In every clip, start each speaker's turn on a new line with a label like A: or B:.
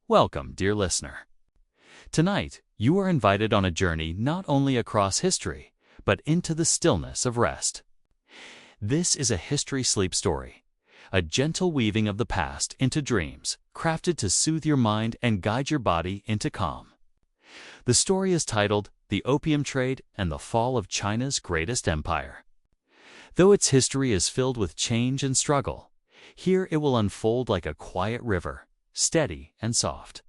A: Welcome, dear listener. Tonight, you are invited on a journey not only across history, but into the stillness of rest. This is a history sleep story, a gentle weaving of the past into dreams, crafted to soothe your mind and guide your body into calm. The story is titled The Opium Trade and the Fall of China's Greatest Empire. Though its history is filled with change and struggle, here it will unfold like a quiet river, steady and soft,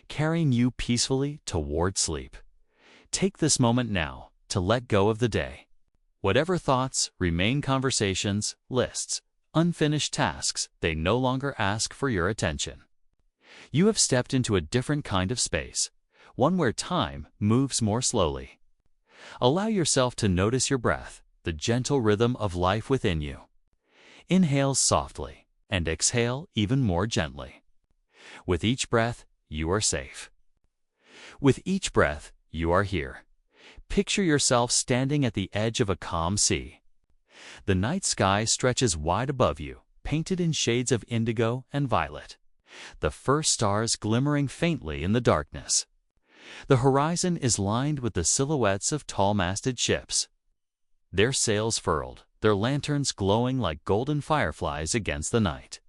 A: carrying you peacefully toward sleep. Take this moment now to let go of the day. Whatever thoughts remain, conversations, lists, unfinished tasks, they no longer ask for your attention. You have stepped into a different kind of space, one where time moves more slowly. Allow yourself to notice your breath, the gentle rhythm of life within you. Inhale softly and exhale even more gently. With each breath, you are safe. With each breath, you are here. Picture yourself standing at the edge of a calm sea. The night sky stretches wide above you, painted in shades of indigo and violet, the first stars glimmering faintly in the darkness. The horizon is lined with the silhouettes of tall-masted ships, their sails furled, their lanterns glowing like golden fireflies against the night.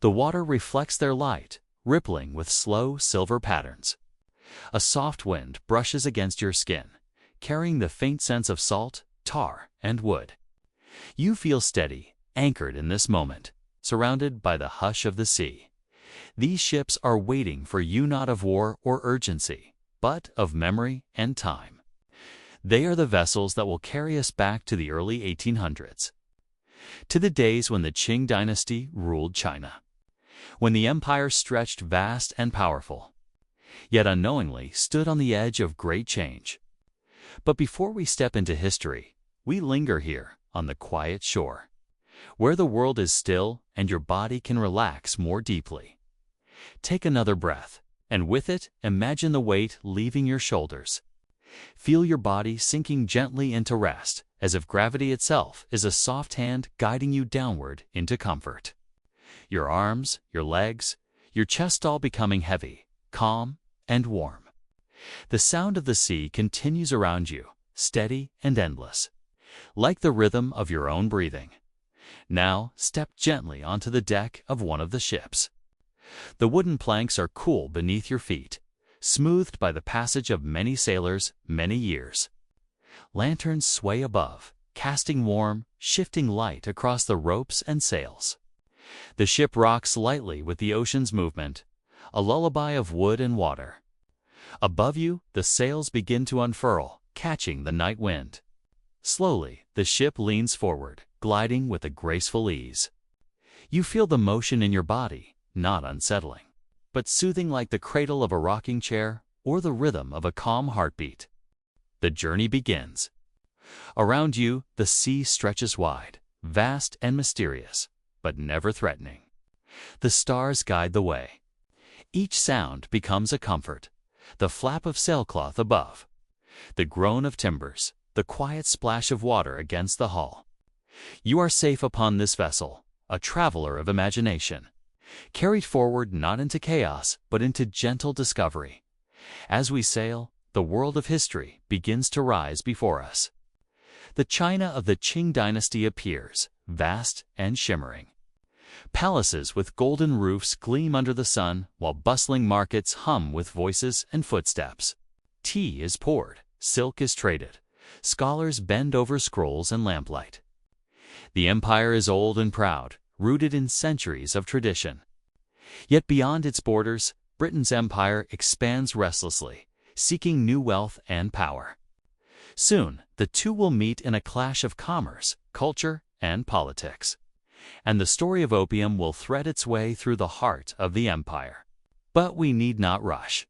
A: The water reflects their light, rippling with slow silver patterns. A soft wind brushes against your skin, carrying the faint sense of salt, tar, and wood. You feel steady, anchored in this moment, surrounded by the hush of the sea. These ships are waiting for you, not of war or urgency, but of memory and time. They are the vessels that will carry us back to the early 1800s, to the days when the Qing Dynasty ruled China, when the empire stretched vast and powerful, yet unknowingly stood on the edge of great change. But before we step into history, we linger here on the quiet shore, where the world is still and your body can relax more deeply. Take another breath, and with it, imagine the weight leaving your shoulders. Feel your body sinking gently into rest, as if gravity itself is a soft hand guiding you downward into comfort. Your arms, your legs, your chest all becoming heavy, calm, and warm. The sound of the sea continues around you, steady and endless, like the rhythm of your own breathing. Now, step gently onto the deck of one of the ships. The wooden planks are cool beneath your feet, smoothed by the passage of many sailors, many years. Lanterns sway above, casting warm, shifting light across the ropes and sails. The ship rocks lightly with the ocean's movement, a lullaby of wood and water. Above you, the sails begin to unfurl, catching the night wind. Slowly, the ship leans forward, gliding with a graceful ease. You feel the motion in your body, not unsettling, but soothing like the cradle of a rocking chair or the rhythm of a calm heartbeat. The journey begins. Around you, the sea stretches wide, vast and mysterious, but never threatening. The stars guide the way. Each sound becomes a comfort. The flap of sailcloth above, the groan of timbers, the quiet splash of water against the hull. You are safe upon this vessel, a traveler of imagination, carried forward not into chaos, but into gentle discovery. As we sail, the world of history begins to rise before us. The China of the Qing Dynasty appears, vast and shimmering. Palaces with golden roofs gleam under the sun, while bustling markets hum with voices and footsteps. Tea is poured, silk is traded, scholars bend over scrolls and lamplight. The empire is old and proud, rooted in centuries of tradition. Yet beyond its borders, Britain's empire expands restlessly, seeking new wealth and power. Soon, the two will meet in a clash of commerce, culture, and politics. And the story of opium will thread its way through the heart of the empire. But we need not rush.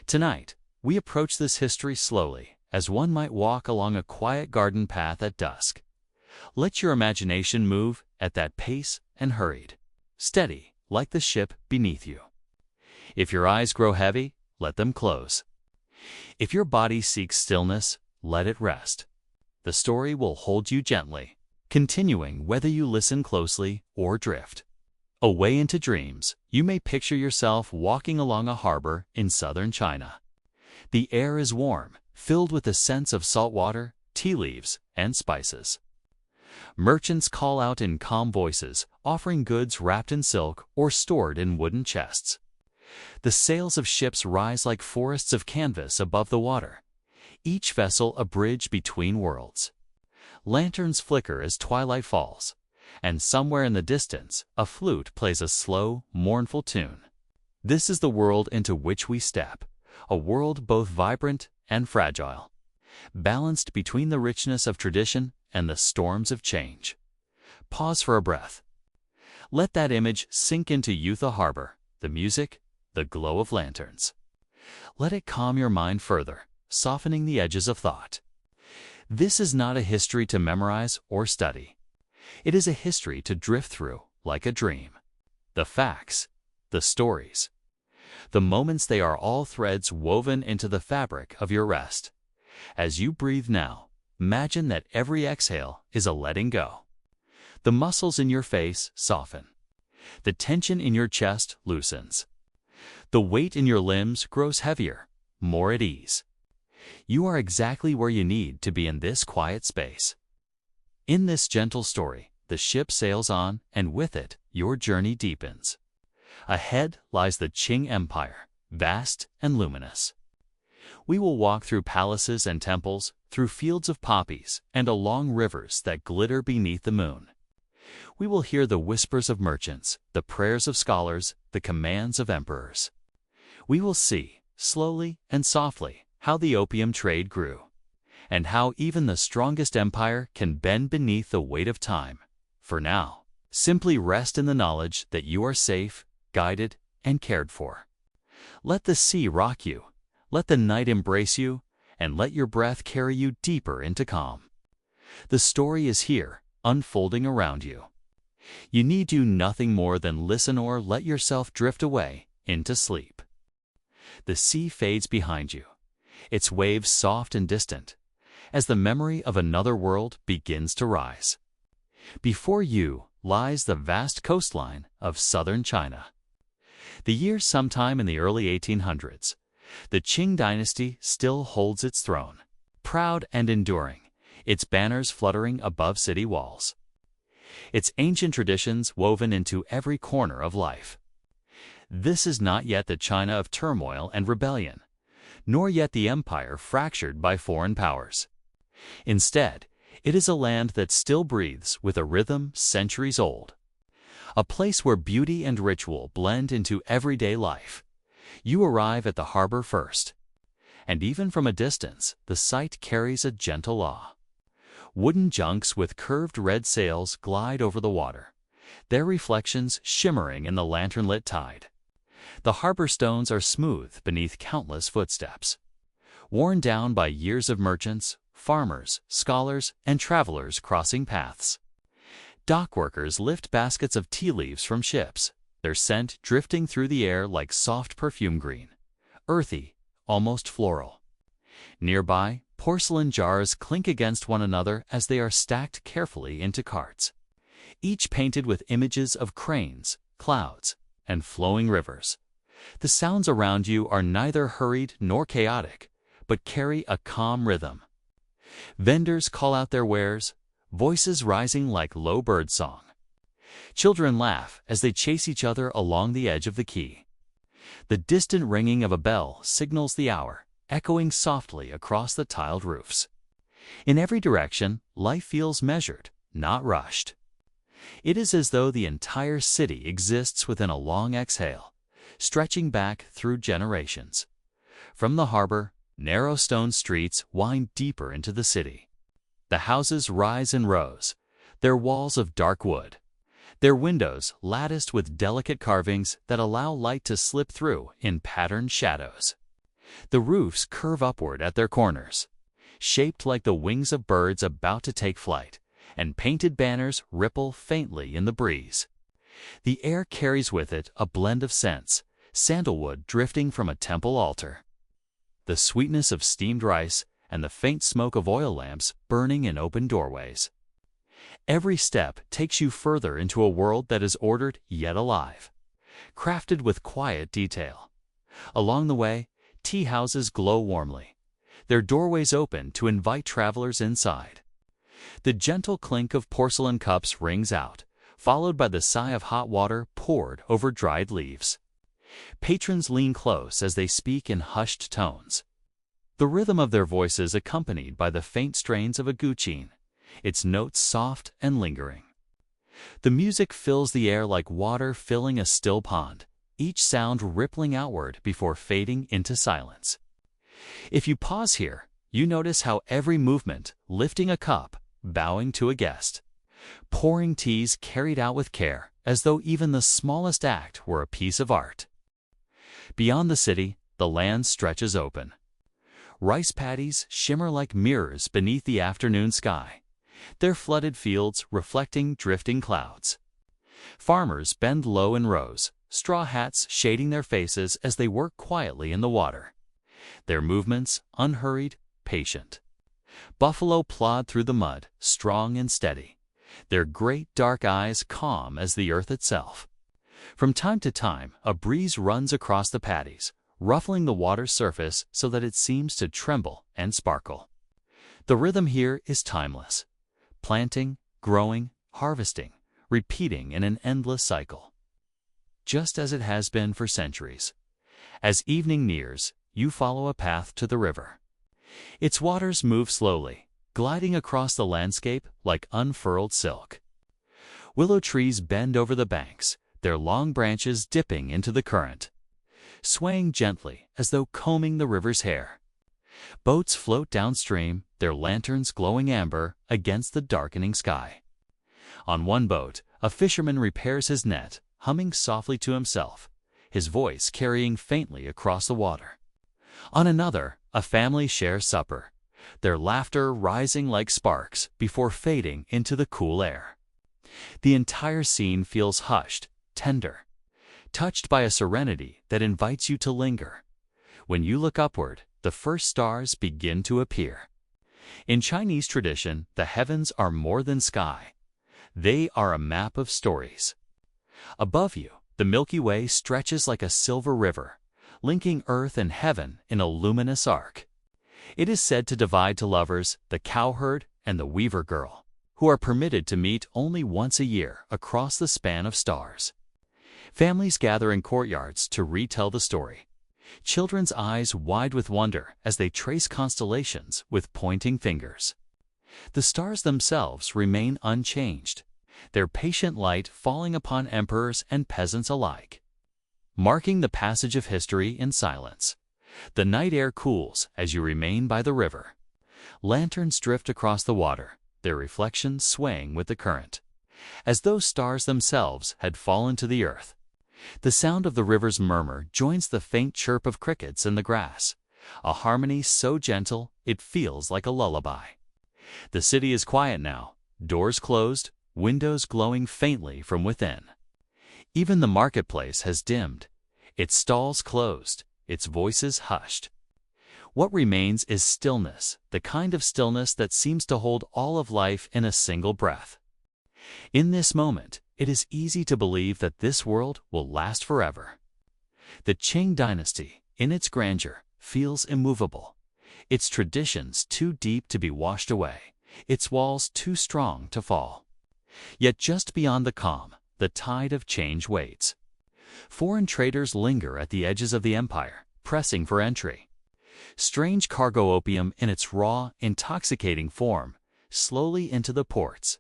A: Tonight, we approach this history slowly, as one might walk along a quiet garden path at dusk. Let your imagination move at that pace and hurried, steady like the ship beneath you. If your eyes grow heavy, let them close. If your body seeks stillness, let it rest. The story will hold you gently, continuing whether you listen closely or drift. Away into dreams, you may picture yourself walking along a harbor in southern China. The air is warm, filled with the scents of salt water, tea leaves, and spices. Merchants call out in calm voices, offering goods wrapped in silk or stored in wooden chests. The sails of ships rise like forests of canvas above the water, each vessel a bridge between worlds. Lanterns flicker as twilight falls, and somewhere in the distance, a flute plays a slow, mournful tune. This is the world into which we step, a world both vibrant and fragile, balanced between the richness of tradition and the storms of change. Pause for a breath. Let that image sink into Yutha Harbor, the music, the glow of lanterns. Let it calm your mind further, softening the edges of thought. This is not a history to memorize or study. It is a history to drift through like a dream. The facts, the stories, the moments, they are all threads woven into the fabric of your rest. As you breathe now, imagine that every exhale is a letting go. The muscles in your face soften. The tension in your chest loosens. The weight in your limbs grows heavier, more at ease. You are exactly where you need to be in this quiet space. In this gentle story, the ship sails on, and with it, your journey deepens. Ahead lies the Qing Empire, vast and luminous. We will walk through palaces and temples, through fields of poppies, and along rivers that glitter beneath the moon. We will hear the whispers of merchants, the prayers of scholars, the commands of emperors. We will see, slowly and softly, how the opium trade grew, and how even the strongest empire can bend beneath the weight of time. For now, simply rest in the knowledge that you are safe, guided, and cared for. Let the sea rock you, let the night embrace you, and let your breath carry you deeper into calm. The story is here, unfolding around you. You need do nothing more than listen or let yourself drift away into sleep. The sea fades behind you, its waves soft and distant, as the memory of another world begins to rise. Before you lies the vast coastline of southern China. The year sometime in the early 1800s. The Qing Dynasty still holds its throne, proud and enduring, its banners fluttering above city walls. Its ancient traditions woven into every corner of life. This is not yet the China of turmoil and rebellion, nor yet the empire fractured by foreign powers. Instead, it is a land that still breathes with a rhythm centuries old. A place where beauty and ritual blend into everyday life. You arrive at the harbor first, and even from a distance, the sight carries a gentle awe. Wooden junks with curved red sails glide over the water, their reflections shimmering in the lantern-lit tide. The harbor stones are smooth beneath countless footsteps, worn down by years of merchants, farmers, scholars, and travelers crossing paths. Dock workers lift baskets of tea leaves from ships, their scent drifting through the air like soft perfume green, earthy, almost floral. Nearby, porcelain jars clink against one another as they are stacked carefully into carts, each painted with images of cranes, clouds, and flowing rivers. The sounds around you are neither hurried nor chaotic, but carry a calm rhythm. Vendors call out their wares, voices rising like low bird song. Children laugh as they chase each other along the edge of the quay. The distant ringing of a bell signals the hour, echoing softly across the tiled roofs. In every direction, life feels measured, not rushed. It is as though the entire city exists within a long exhale, stretching back through generations. From the harbor, narrow stone streets wind deeper into the city. The houses rise in rows, their walls of dark wood, their windows latticed with delicate carvings that allow light to slip through in patterned shadows. The roofs curve upward at their corners, shaped like the wings of birds about to take flight, and painted banners ripple faintly in the breeze. The air carries with it a blend of scents, sandalwood drifting from a temple altar, the sweetness of steamed rice, and the faint smoke of oil lamps burning in open doorways. Every step takes you further into a world that is ordered yet alive, crafted with quiet detail. Along the way, tea houses glow warmly, their doorways open to invite travelers inside. The gentle clink of porcelain cups rings out, followed by the sigh of hot water poured over dried leaves. Patrons lean close as they speak in hushed tones, the rhythm of their voices accompanied by the faint strains of a guqin, its notes soft and lingering. The music fills the air like water filling a still pond, each sound rippling outward before fading into silence. If you pause here, you notice how every movement, lifting a cup, bowing to a guest, pouring teas carried out with care, as though even the smallest act were a piece of art. Beyond the city, the land stretches open. Rice paddies shimmer like mirrors beneath the afternoon sky, their flooded fields reflecting drifting clouds. Farmers bend low in rows, straw hats shading their faces as they work quietly in the water, their movements unhurried, patient. Buffalo plod through the mud, strong and steady, their great dark eyes calm as the earth itself. From time to time, a breeze runs across the paddies, ruffling the water's surface so that it seems to tremble and sparkle. The rhythm here is timeless, planting, growing, harvesting, repeating in an endless cycle, just as it has been for centuries. As evening nears, you follow a path to the river. Its waters move slowly, gliding across the landscape like unfurled silk. Willow trees bend over the banks, their long branches dipping into the current, swaying gently as though combing the river's hair. Boats float downstream, their lanterns glowing amber against the darkening sky. On one boat, a fisherman repairs his net, humming softly to himself, his voice carrying faintly across the water. On another, a family shares supper, their laughter rising like sparks before fading into the cool air. The entire scene feels hushed, tender, touched by a serenity that invites you to linger. When you look upward, the first stars begin to appear. In Chinese tradition, the heavens are more than sky. They are a map of stories. Above you, the Milky Way stretches like a silver river, linking earth and heaven in a luminous arc. It is said to divide to lovers the cowherd and the weaver girl, who are permitted to meet only once a year across the span of stars. Families gather in courtyards to retell the story, children's eyes wide with wonder as they trace constellations with pointing fingers. The stars themselves remain unchanged, their patient light falling upon emperors and peasants alike, marking the passage of history in silence. The night air cools as you remain by the river. Lanterns drift across the water, their reflections swaying with the current, as though stars themselves had fallen to the earth. The sound of the river's murmur joins the faint chirp of crickets in the grass, a harmony so gentle it feels like a lullaby. The city is quiet now, doors closed, windows glowing faintly from within. Even the marketplace has dimmed, its stalls closed, its voices hushed. What remains is stillness, the kind of stillness that seems to hold all of life in a single breath. In this moment, it is easy to believe that this world will last forever. The Qing Dynasty, in its grandeur, feels immovable, its traditions too deep to be washed away, its walls too strong to fall. Yet just beyond the calm, the tide of change waits. Foreign traders linger at the edges of the empire, pressing for entry. Strange cargo opium in its raw, intoxicating form, slowly into the ports,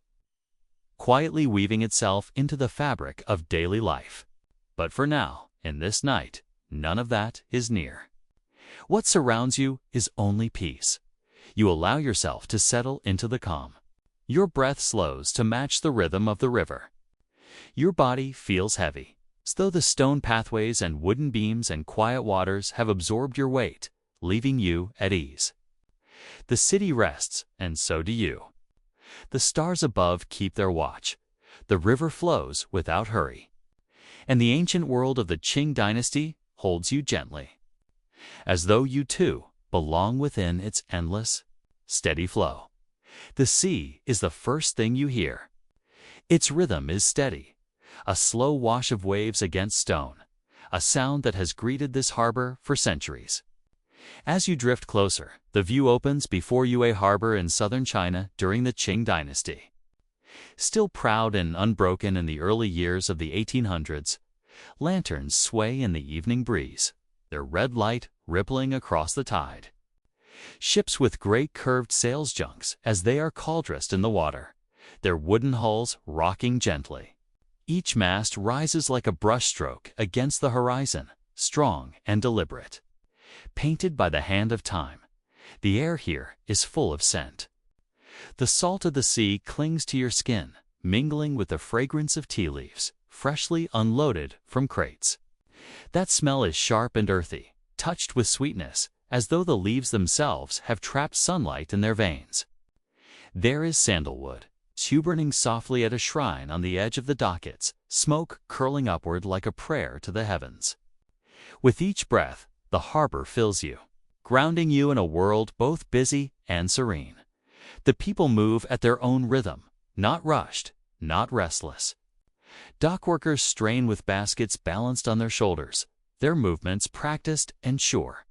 A: quietly weaving itself into the fabric of daily life. But for now, in this night, none of that is near. What surrounds you is only peace. You allow yourself to settle into the calm. Your breath slows to match the rhythm of the river. Your body feels heavy, as though the stone pathways and wooden beams and quiet waters have absorbed your weight, leaving you at ease. The city rests, and so do you. The stars above keep their watch. The river flows without hurry. And the ancient world of the Qing Dynasty holds you gently, as though you too belong within its endless, steady flow. The sea is the first thing you hear, Its rhythm is steady, a slow wash of waves against stone, a sound that has greeted this harbor for centuries. As you drift closer, the view opens before you, a harbor in southern China during the Qing Dynasty. Still proud and unbroken in the early years of the 1800s, lanterns sway in the evening breeze, their red light rippling across the tide. Ships with great curved sails, junks, as they are called, rest in the water, their wooden hulls rocking gently. Each mast rises like a brushstroke against the horizon, strong and deliberate. Painted by the hand of time, the air here is full of scent. The salt of the sea clings to your skin, mingling with the fragrance of tea leaves, freshly unloaded from crates. That smell is sharp and earthy, touched with sweetness, as though the leaves themselves have trapped sunlight in their veins. There is sandalwood, burning softly at a shrine on the edge of the dockets, smoke curling upward like a prayer to the heavens. With each breath, the harbor fills you, grounding you in a world both busy and serene. The people move at their own rhythm, not rushed, not restless. Dockworkers strain with baskets balanced on their shoulders, their movements practiced and sure.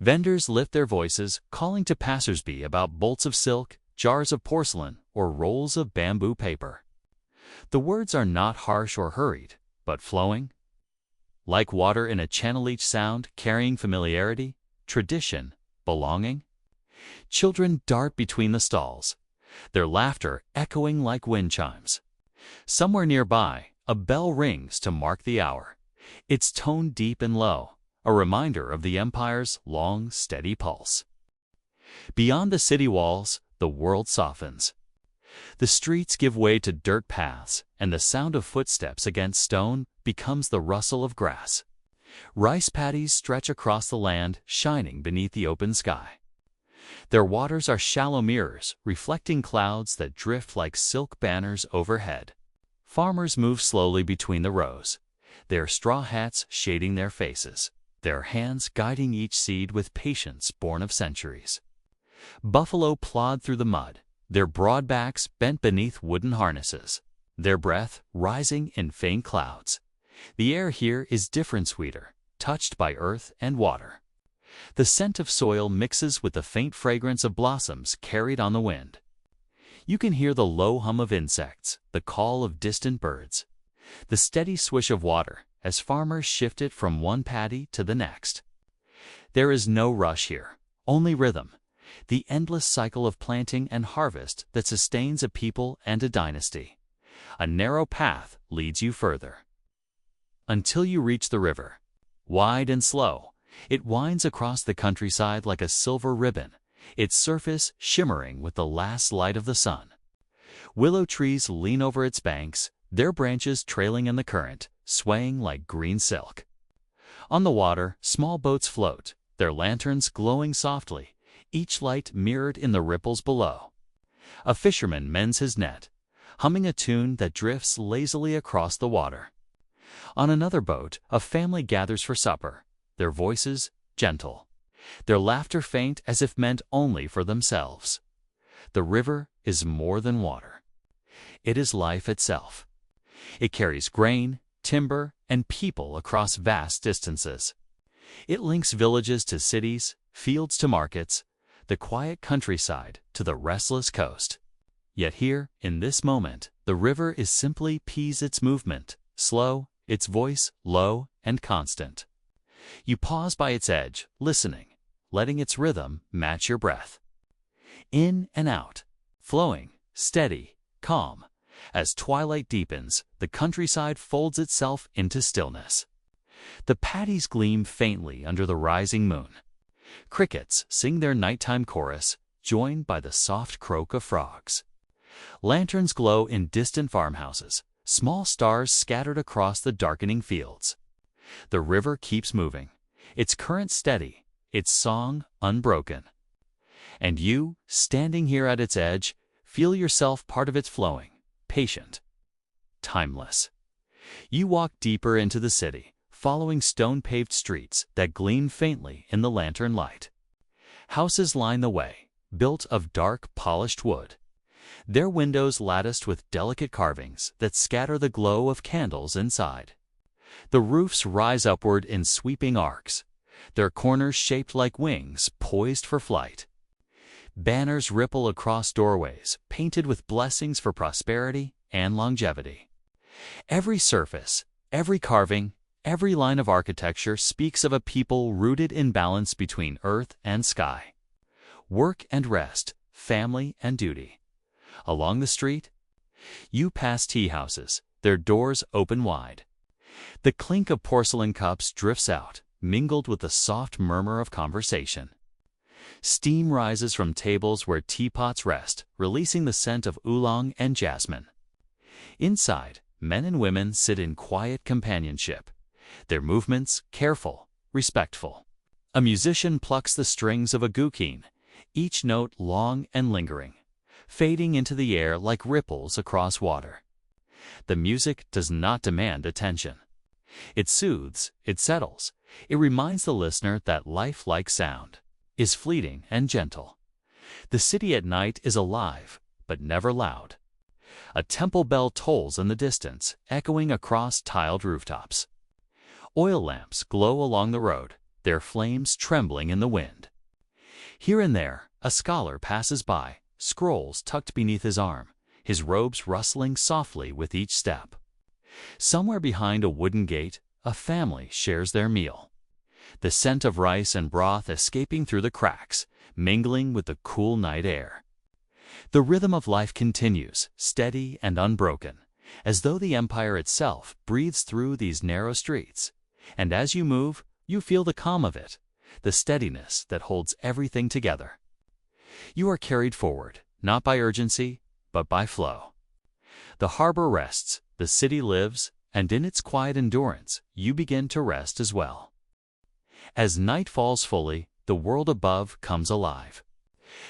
A: Vendors lift their voices, calling to passersby about bolts of silk, jars of porcelain, or rolls of bamboo paper. The words are not harsh or hurried, but flowing. Like water in a channel, each sound carrying familiarity, tradition, belonging. Children dart between the stalls, their laughter echoing like wind chimes. Somewhere nearby, a bell rings to mark the hour, its tone deep and low, a reminder of the empire's long, steady pulse. Beyond the city walls, the world softens. The streets give way to dirt paths, and the sound of footsteps against stone becomes the rustle of grass. Rice paddies stretch across the land, shining beneath the open sky. Their waters are shallow mirrors, reflecting clouds that drift like silk banners overhead. Farmers move slowly between the rows, their straw hats shading their faces, their hands guiding each seed with patience born of centuries. Buffalo plod through the mud, their broad backs bent beneath wooden harnesses, their breath rising in faint clouds. The air here is different, sweeter, touched by earth and water. The scent of soil mixes with the faint fragrance of blossoms carried on the wind. You can hear the low hum of insects, the call of distant birds, the steady swish of water as farmers shift it from one paddy to the next. There is no rush here, only rhythm, the endless cycle of planting and harvest that sustains a people and a dynasty. A narrow path leads you further, until you reach the river. Wide and slow, it winds across the countryside like a silver ribbon, its surface shimmering with the last light of the sun. Willow trees lean over its banks, their branches trailing in the current, swaying like green silk. On the water, small boats float, their lanterns glowing softly, each light mirrored in the ripples below. A fisherman mends his net, humming a tune that drifts lazily across the water. On another boat, a family gathers for supper, their voices gentle, their laughter faint as if meant only for themselves. The river is more than water. It is life itself. It carries grain, timber, and people across vast distances. It links villages to cities, fields to markets, the quiet countryside to the restless coast. Yet here, in this moment, the river is simply pees its movement, slow, its voice low and constant. You pause by its edge, listening, letting its rhythm match your breath. In and out, flowing, steady, calm. As twilight deepens, the countryside folds itself into stillness. The paddies gleam faintly under the rising moon. Crickets sing their nighttime chorus, joined by the soft croak of frogs. Lanterns glow in distant farmhouses, small stars scattered across the darkening fields. The river keeps moving, its current steady, its song unbroken. And you, standing here at its edge, feel yourself part of its flowing, patient, timeless. You walk deeper into the city, following stone-paved streets that gleam faintly in the lantern light. Houses line the way, built of dark, polished wood. Their windows latticed with delicate carvings that scatter the glow of candles inside. The roofs rise upward in sweeping arcs, their corners shaped like wings poised for flight. Banners ripple across doorways, painted with blessings for prosperity and longevity. Every surface, every carving, every line of architecture speaks of a people rooted in balance between earth and sky, work and rest, family and duty. Along the street, you pass tea houses, their doors open wide. The clink of porcelain cups drifts out, mingled with the soft murmur of conversation. Steam rises from tables where teapots rest, releasing the scent of oolong and jasmine. Inside, men and women sit in quiet companionship, their movements careful, respectful. A musician plucks the strings of a guqin, each note long and lingering, fading into the air like ripples across water. The music does not demand attention. It soothes, it settles, it reminds the listener that life, like sound, is fleeting and gentle. The city at night is alive, but never loud. A temple bell tolls in the distance, echoing across tiled rooftops. Oil lamps glow along the road, their flames trembling in the wind. Here and there, a scholar passes by, scrolls tucked beneath his arm, his robes rustling softly with each step. Somewhere behind a wooden gate, a family shares their meal. The scent of rice and broth escaping through the cracks, mingling with the cool night air. The rhythm of life continues, steady and unbroken, as though the empire itself breathes through these narrow streets. And as you move, you feel the calm of it, the steadiness that holds everything together. You are carried forward, not by urgency, but by flow. The harbor rests, the city lives, and in its quiet endurance, you begin to rest as well. As night falls fully, the world above comes alive.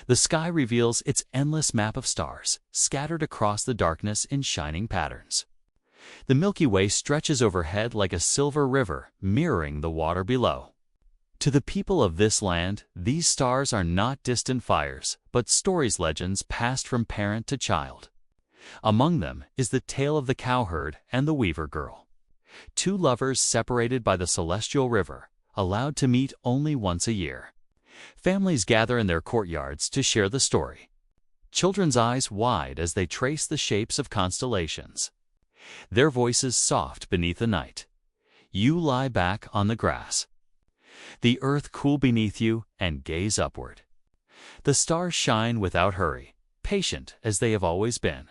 A: The sky reveals its endless map of stars, scattered across the darkness in shining patterns. The Milky Way stretches overhead like a silver river, mirroring the water below. To the people of this land, these stars are not distant fires, but stories, legends passed from parent to child. Among them is the tale of the cowherd and the weaver girl. Two lovers separated by the celestial river, allowed to meet only once a year. Families gather in their courtyards to share the story. Children's eyes wide as they trace the shapes of constellations. Their voices soft beneath the night. You lie back on the grass. The earth cool beneath you and gaze upward. The stars shine without hurry, patient as they have always been.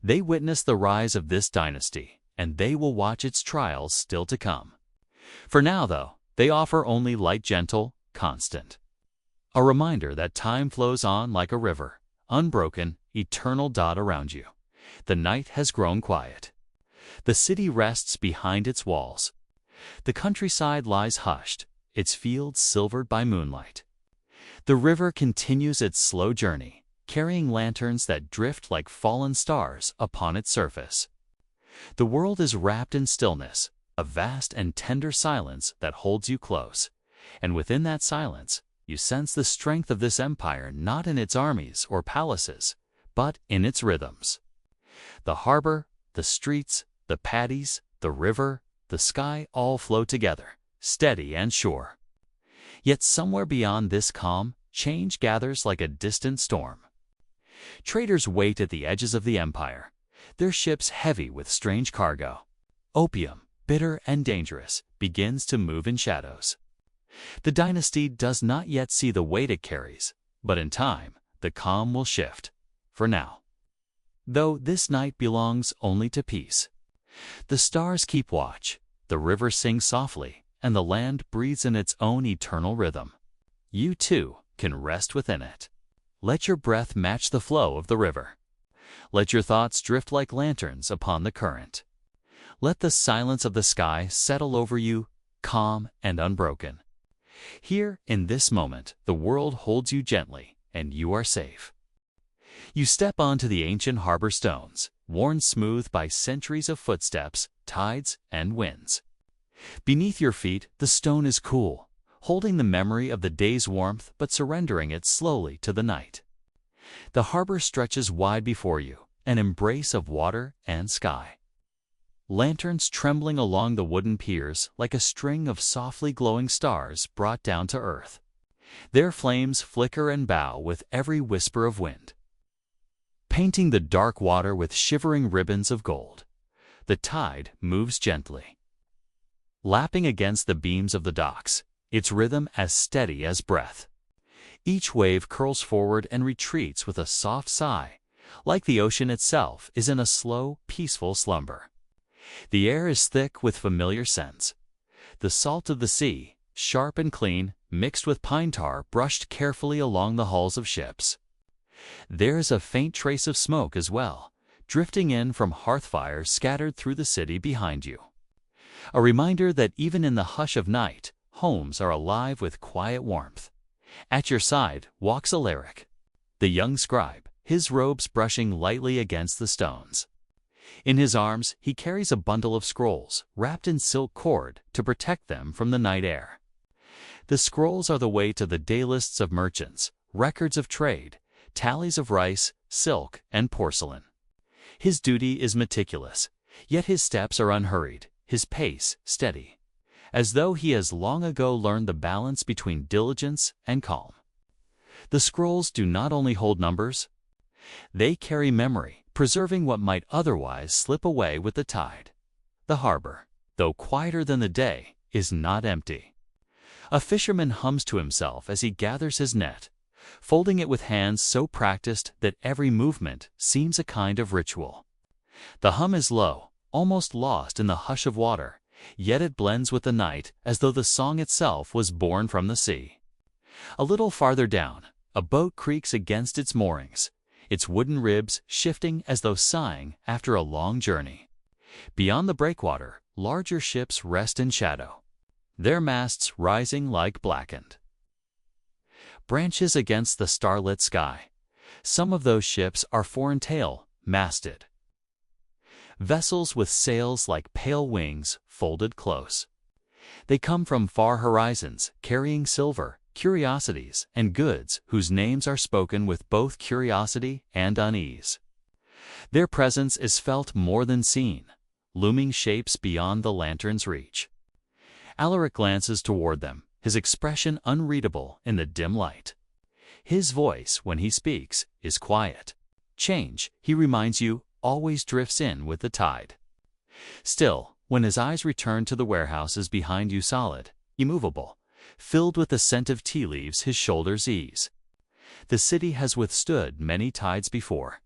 A: They witness the rise of this dynasty, and they will watch its trials still to come. For now, though, they offer only light, gentle, constant. A reminder that time flows on like a river, unbroken, eternal dot around you. The night has grown quiet. The city rests behind its walls. The countryside lies hushed, its fields silvered by moonlight. The river continues its slow journey, carrying lanterns that drift like fallen stars upon its surface. The world is wrapped in stillness, a vast and tender silence that holds you close. And within that silence, you sense the strength of this empire not in its armies or palaces, but in its rhythms. The harbor, the streets, the paddies, the river, the sky all flow together, steady and sure. Yet somewhere beyond this calm, change gathers like a distant storm. Traders wait at the edges of the empire, their ships heavy with strange cargo. Opium, bitter and dangerous, begins to move in shadows. The dynasty does not yet see the weight it carries, but in time, the calm will shift, for now. Though this night belongs only to peace. The stars keep watch, the river sings softly, and the land breathes in its own eternal rhythm. You, too, can rest within it. Let your breath match the flow of the river. Let your thoughts drift like lanterns upon the current. Let the silence of the sky settle over you, calm and unbroken. Here, in this moment, the world holds you gently, and you are safe. You step onto the ancient harbor stones, worn smooth by centuries of footsteps, tides, and winds. Beneath your feet, the stone is cool, holding the memory of the day's warmth but surrendering it slowly to the night. The harbor stretches wide before you, an embrace of water and sky. Lanterns trembling along the wooden piers like a string of softly glowing stars brought down to earth. Their flames flicker and bow with every whisper of wind, painting the dark water with shivering ribbons of gold. The tide moves gently, lapping against the beams of the docks, its rhythm as steady as breath. Each wave curls forward and retreats with a soft sigh, like the ocean itself is in a slow, peaceful slumber. The air is thick with familiar scents. The salt of the sea, sharp and clean, mixed with pine tar brushed carefully along the hulls of ships. There is a faint trace of smoke as well, drifting in from hearth fires scattered through the city behind you. A reminder that even in the hush of night, homes are alive with quiet warmth. At your side walks Alaric, the young scribe, his robes brushing lightly against the stones. In his arms, he carries a bundle of scrolls wrapped in silk cord to protect them from the night air. The scrolls are the way to the day lists of merchants, records of trade, tallies of rice, silk, and porcelain. His duty is meticulous, yet his steps are unhurried, his pace steady, as though he has long ago learned the balance between diligence and calm. The scrolls do not only hold numbers, they carry memory, preserving what might otherwise slip away with the tide. The harbor, though quieter than the day, is not empty. A fisherman hums to himself as he gathers his net, folding it with hands so practiced that every movement seems a kind of ritual. The hum is low, almost lost in the hush of water, yet it blends with the night as though the song itself was born from the sea. A little farther down, a boat creaks against its moorings, its wooden ribs shifting as though sighing after a long journey. Beyond the breakwater, larger ships rest in shadow, their masts rising like blackened branches against the starlit sky. Some of those ships are four-in-tail, masted, vessels with sails like pale wings folded close. They come from far horizons, carrying silver, curiosities, and goods whose names are spoken with both curiosity and unease. Their presence is felt more than seen, looming shapes beyond the lantern's reach. Alaric glances toward them, his expression unreadable in the dim light. His voice, when he speaks, is quiet. Change, he reminds you, always drifts in with the tide. Still, when his eyes return to the warehouses behind you, solid, immovable, filled with the scent of tea leaves, his shoulders ease. The city has withstood many tides before.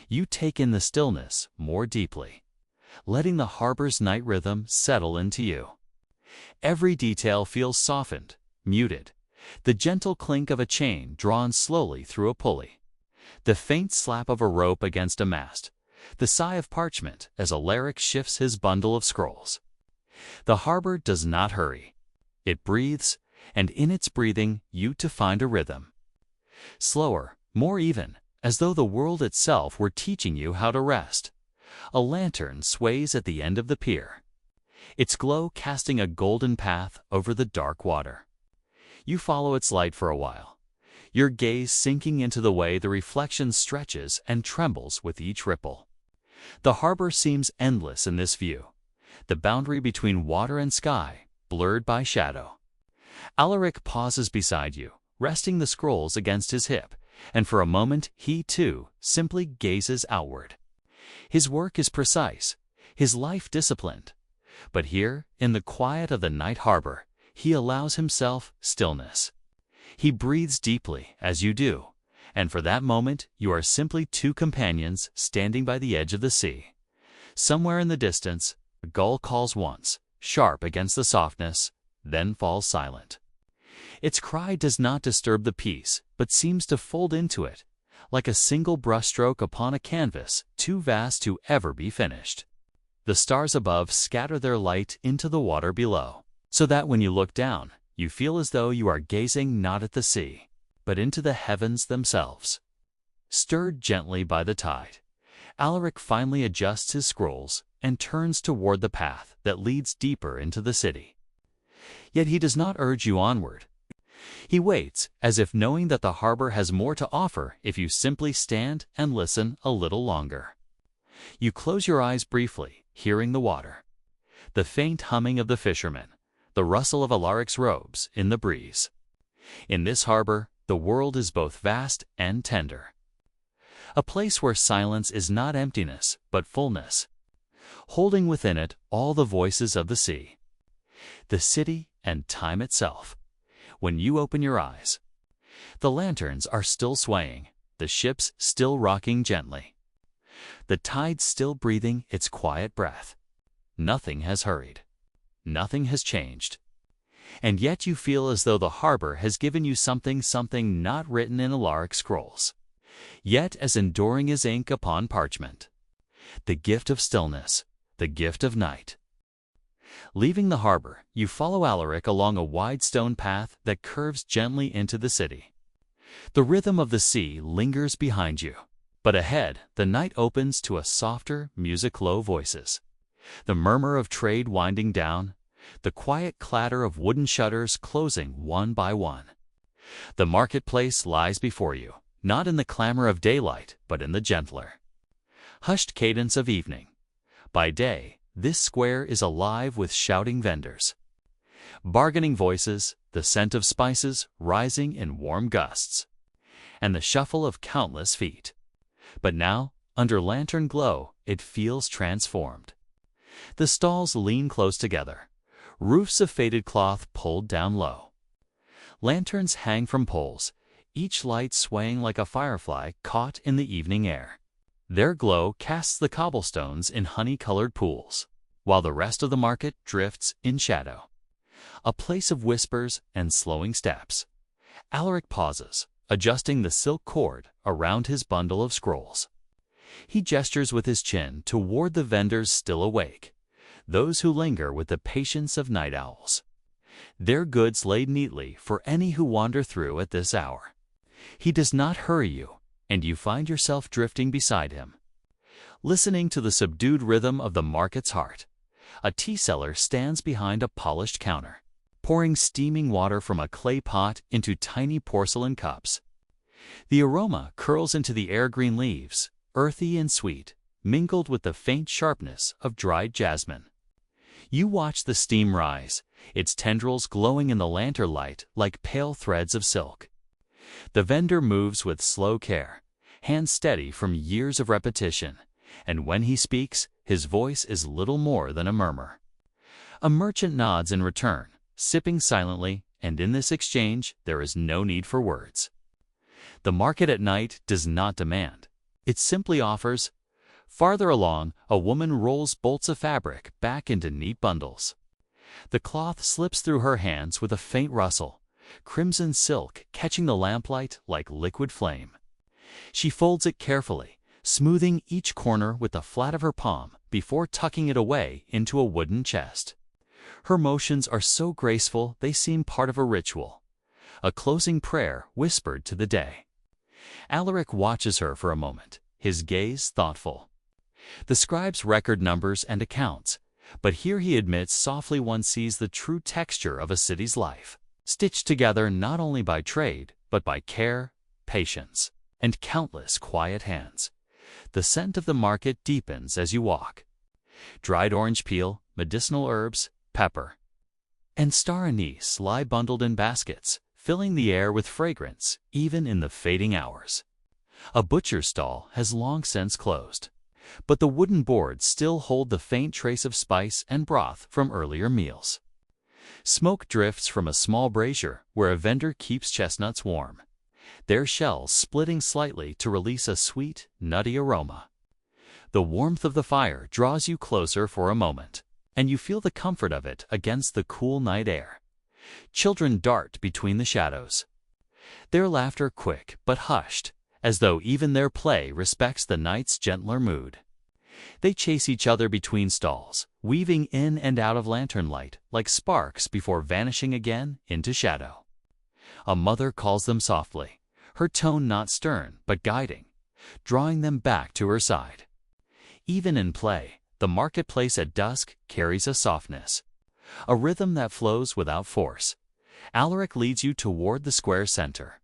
A: You take in the stillness more deeply, letting the harbor's night rhythm settle into you. Every detail feels softened, muted. The gentle clink of a chain drawn slowly through a pulley, the faint slap of a rope against a mast, the sigh of parchment as Alaric shifts his bundle of scrolls. The harbor does not hurry. It breathes, and in its breathing you to find a rhythm. Slower, more even, as though the world itself were teaching you how to rest. A lantern sways at the end of the pier, its glow casting a golden path over the dark water. You follow its light for a while, your gaze sinking into the way the reflection stretches and trembles with each ripple. The harbor seems endless in this view, the boundary between water and sky blurred by shadow. Alaric pauses beside you, resting the scrolls against his hip, and for a moment he, too, simply gazes outward. His work is precise, his life disciplined. But here, in the quiet of the night harbor, he allows himself stillness. He breathes deeply, as you do, and for that moment you are simply two companions standing by the edge of the sea. Somewhere in the distance, a gull calls once, sharp against the softness, then falls silent. Its cry does not disturb the peace, but seems to fold into it, like a single brushstroke upon a canvas too vast to ever be finished. The stars above scatter their light into the water below, so that when you look down, you feel as though you are gazing not at the sea, but into the heavens themselves. Stirred gently by the tide, Alaric finally adjusts his scrolls and turns toward the path that leads deeper into the city. Yet he does not urge you onward. He waits, as if knowing that the harbor has more to offer if you simply stand and listen a little longer. You close your eyes briefly, hearing the water, the faint humming of the fishermen, the rustle of Alaric's robes in the breeze. In this harbor, the world is both vast and tender. A place where silence is not emptiness, but fullness, holding within it all the voices of the sea, the city, and time itself. When you open your eyes, the lanterns are still swaying, the ships still rocking gently, the tide still breathing its quiet breath. Nothing has hurried. Nothing has changed. And yet you feel as though the harbor has given you something not written in Alaric scrolls, yet as enduring as ink upon parchment. The gift of stillness, the gift of night. Leaving the harbor, you follow Alaric along a wide stone path that curves gently into the city. The rhythm of the sea lingers behind you, but ahead the night opens to a softer music, low voices, the murmur of trade winding down, the quiet clatter of wooden shutters closing one by one. The marketplace lies before you, not in the clamor of daylight, but in the gentler, hushed cadence of evening. By day, this square is alive with shouting vendors, bargaining voices, the scent of spices rising in warm gusts, and the shuffle of countless feet. But now, under lantern glow, it feels transformed. The stalls lean close together, roofs of faded cloth pulled down low. Lanterns hang from poles, each light swaying like a firefly caught in the evening air. Their glow casts the cobblestones in honey-colored pools, while the rest of the market drifts in shadow. A place of whispers and slowing steps. Alaric pauses, adjusting the silk cord around his bundle of scrolls. He gestures with his chin toward the vendors still awake, those who linger with the patience of night owls. Their goods laid neatly for any who wander through at this hour. He does not hurry you, and you find yourself drifting beside him, listening to the subdued rhythm of the market's heart. A tea seller stands behind a polished counter, pouring steaming water from a clay pot into tiny porcelain cups. The aroma curls into the air, green leaves, earthy and sweet, mingled with the faint sharpness of dried jasmine. You watch the steam rise, its tendrils glowing in the lantern light like pale threads of silk. The vendor moves with slow care, hands steady from years of repetition, and when he speaks, his voice is little more than a murmur. A merchant nods in return, sipping silently, and in this exchange there is no need for words. The market at night does not demand. It simply offers. Farther along, a woman rolls bolts of fabric back into neat bundles. The cloth slips through her hands with a faint rustle, crimson silk catching the lamplight like liquid flame. She folds it carefully, smoothing each corner with the flat of her palm before tucking it away into a wooden chest. Her motions are so graceful they seem part of a ritual, a closing prayer whispered to the day. Alaric watches her for a moment, his gaze thoughtful. The scribes record numbers and accounts, but here he admits softly one sees the true texture of a city's life, stitched together not only by trade, but by care, patience, and countless quiet hands. The scent of the market deepens as you walk. Dried orange peel, medicinal herbs, pepper, and star anise lie bundled in baskets, filling the air with fragrance even in the fading hours. A butcher's stall has long since closed, but the wooden boards still hold the faint trace of spice and broth from earlier meals. Smoke drifts from a small brazier where a vendor keeps chestnuts warm, their shells splitting slightly to release a sweet, nutty aroma. The warmth of the fire draws you closer for a moment, and you feel the comfort of it against the cool night air. Children dart between the shadows, their laughter quick but hushed, as though even their play respects the night's gentler mood. They chase each other between stalls, weaving in and out of lantern light like sparks before vanishing again into shadow. A mother calls them softly, her tone not stern but guiding, drawing them back to her side. Even in play, the marketplace at dusk carries a softness, a rhythm that flows without force, Alaric leads you toward the square center,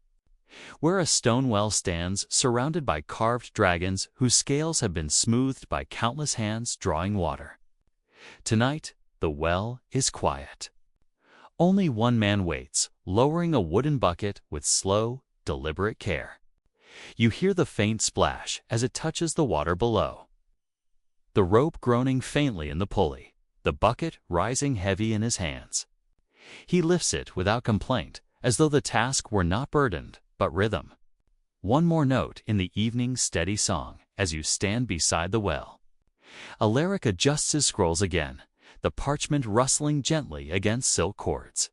A: where a stone well stands surrounded by carved dragons whose scales have been smoothed by countless hands drawing water. Tonight, the well is quiet. Only one man waits, lowering a wooden bucket with slow, deliberate care. You hear the faint splash as it touches the water below, the rope groaning faintly in the pulley, the bucket rising heavy in his hands. He lifts it without complaint, as though the task were not burdened, but rhythm. One more note in the evening's steady song as you stand beside the well. Alaric adjusts his scrolls again, the parchment rustling gently against silk cords.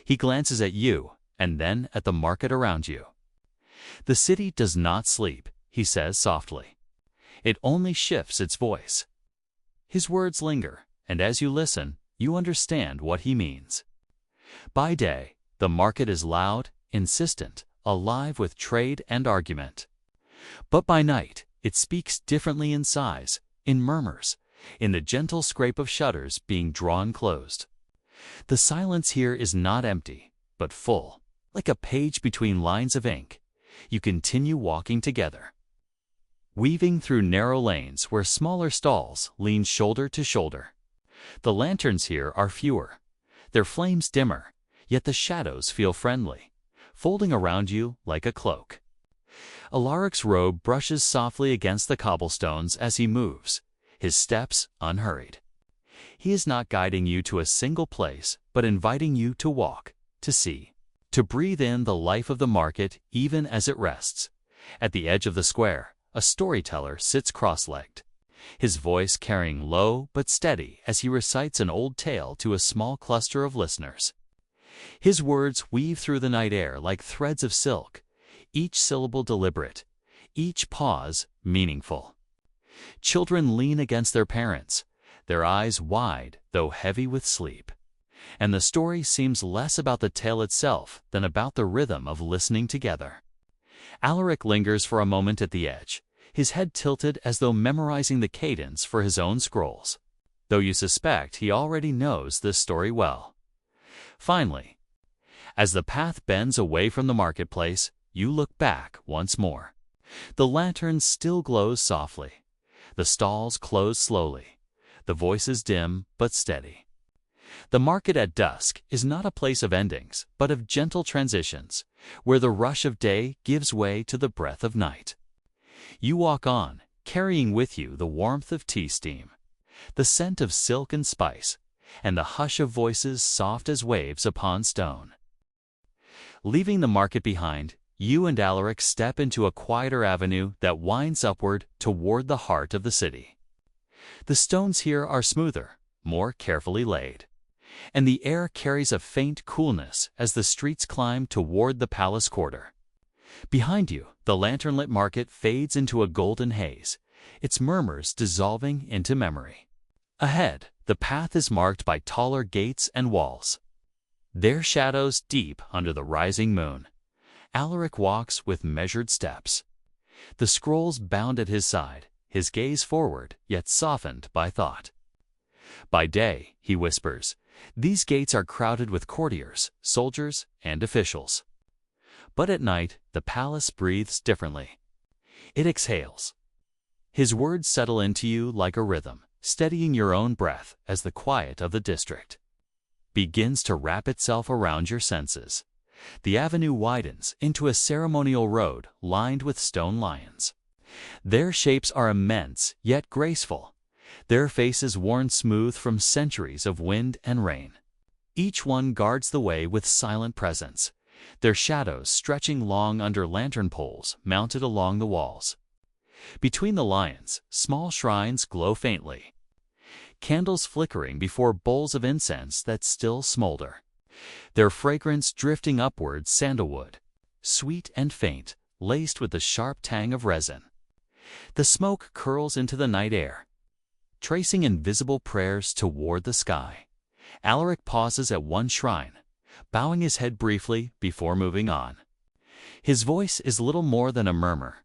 A: He glances at you, and then at the market around you. The city does not sleep, he says softly. It only shifts its voice. His words linger, and as you listen, you understand what he means. By day, the market is loud, insistent, alive with trade and argument. But by night, it speaks differently in size, in murmurs, in the gentle scrape of shutters being drawn closed. The silence here is not empty, but full, like a page between lines of ink. You continue walking together, weaving through narrow lanes where smaller stalls lean shoulder to shoulder. The lanterns here are fewer, their flames dimmer, yet the shadows feel friendly, folding around you like a cloak. Alaric's robe brushes softly against the cobblestones as he moves, his steps unhurried. He is not guiding you to a single place, but inviting you to walk, to see, to breathe in the life of the market even as it rests. At the edge of the square, a storyteller sits cross-legged, his voice carrying low but steady as he recites an old tale to a small cluster of listeners. His words weave through the night air like threads of silk, each syllable deliberate, each pause meaningful. Children lean against their parents, their eyes wide though heavy with sleep. And the story seems less about the tale itself than about the rhythm of listening together. Alaric lingers for a moment at the edge, his head tilted as though memorizing the cadence for his own scrolls, though you suspect he already knows this story well. Finally, as the path bends away from the marketplace, you look back once more. The lantern still glows softly. The stalls close slowly, the voices dim but steady. The market at dusk is not a place of endings, but of gentle transitions, where the rush of day gives way to the breath of night. You walk on, carrying with you the warmth of tea steam, the scent of silk and spice, and the hush of voices soft as waves upon stone. Leaving the market behind, you and Alaric step into a quieter avenue that winds upward toward the heart of the city. The stones here are smoother, more carefully laid, and the air carries a faint coolness as the streets climb toward the palace quarter. Behind you, the lantern-lit market fades into a golden haze, its murmurs dissolving into memory. Ahead, the path is marked by taller gates and walls, their shadows deep under the rising moon. Alaric walks with measured steps, the scrolls bound at his side, his gaze forward, yet softened by thought. By day, he whispers, these gates are crowded with courtiers, soldiers, and officials. But at night, the palace breathes differently. It exhales. His words settle into you like a rhythm, steadying your own breath as the quiet of the district begins to wrap itself around your senses. The avenue widens into a ceremonial road lined with stone lions. Their shapes are immense, yet graceful, their faces worn smooth from centuries of wind and rain. Each one guards the way with silent presence, their shadows stretching long under lantern poles mounted along the walls. Between the lions, small shrines glow faintly, candles flickering before bowls of incense that still smolder, their fragrance drifting upward sandalwood, sweet and faint, laced with the sharp tang of resin. The smoke curls into the night air, tracing invisible prayers toward the sky. Alaric pauses at one shrine, bowing his head briefly before moving on. His voice is little more than a murmur.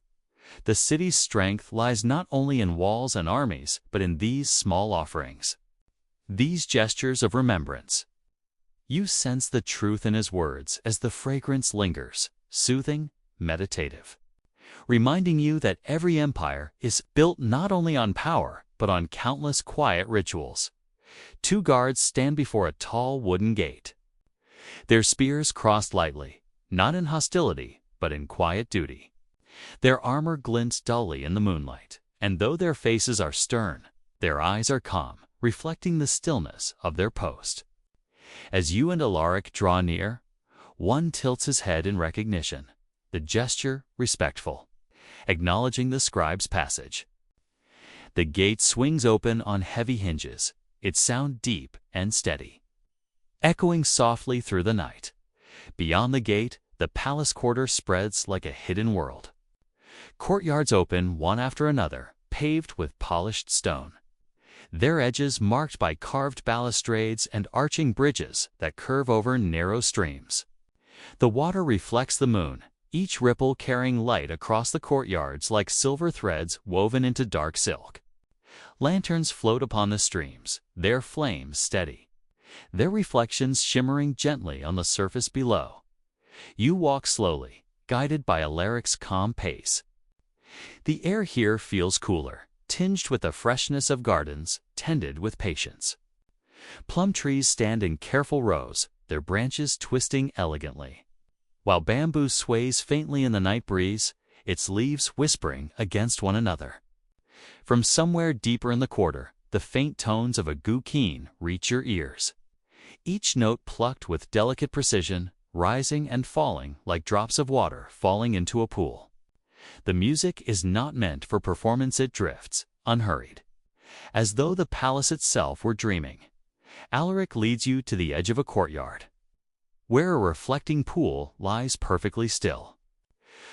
A: The city's strength lies not only in walls and armies, but in these small offerings, these gestures of remembrance. You sense the truth in his words as the fragrance lingers, soothing, meditative, reminding you that every empire is built not only on power, but on countless quiet rituals. Two guards stand before a tall wooden gate. Their spears crossed lightly, not in hostility, but in quiet duty. Their armor glints dully in the moonlight, and though their faces are stern, their eyes are calm, reflecting the stillness of their post. As you and Alaric draw near, one tilts his head in recognition, the gesture respectful, acknowledging the scribe's passage. The gate swings open on heavy hinges, its sound deep and steady, echoing softly through the night. Beyond the gate, the palace quarter spreads like a hidden world. Courtyards open one after another, paved with polished stone, their edges marked by carved balustrades and arching bridges that curve over narrow streams. The water reflects the moon, each ripple carrying light across the courtyards like silver threads woven into dark silk. Lanterns float upon the streams, their flames steady, their reflections shimmering gently on the surface below. You walk slowly, guided by Alaric's calm pace. The air here feels cooler, tinged with the freshness of gardens tended with patience. Plum trees stand in careful rows, their branches twisting elegantly, while bamboo sways faintly in the night breeze, its leaves whispering against one another. From somewhere deeper in the quarter, the faint tones of a guqin reach your ears, each note plucked with delicate precision, rising and falling like drops of water falling into a pool. The music is not meant for performance, it drifts, unhurried, as though the palace itself were dreaming. Alaric leads you to the edge of a courtyard, where a reflecting pool lies perfectly still.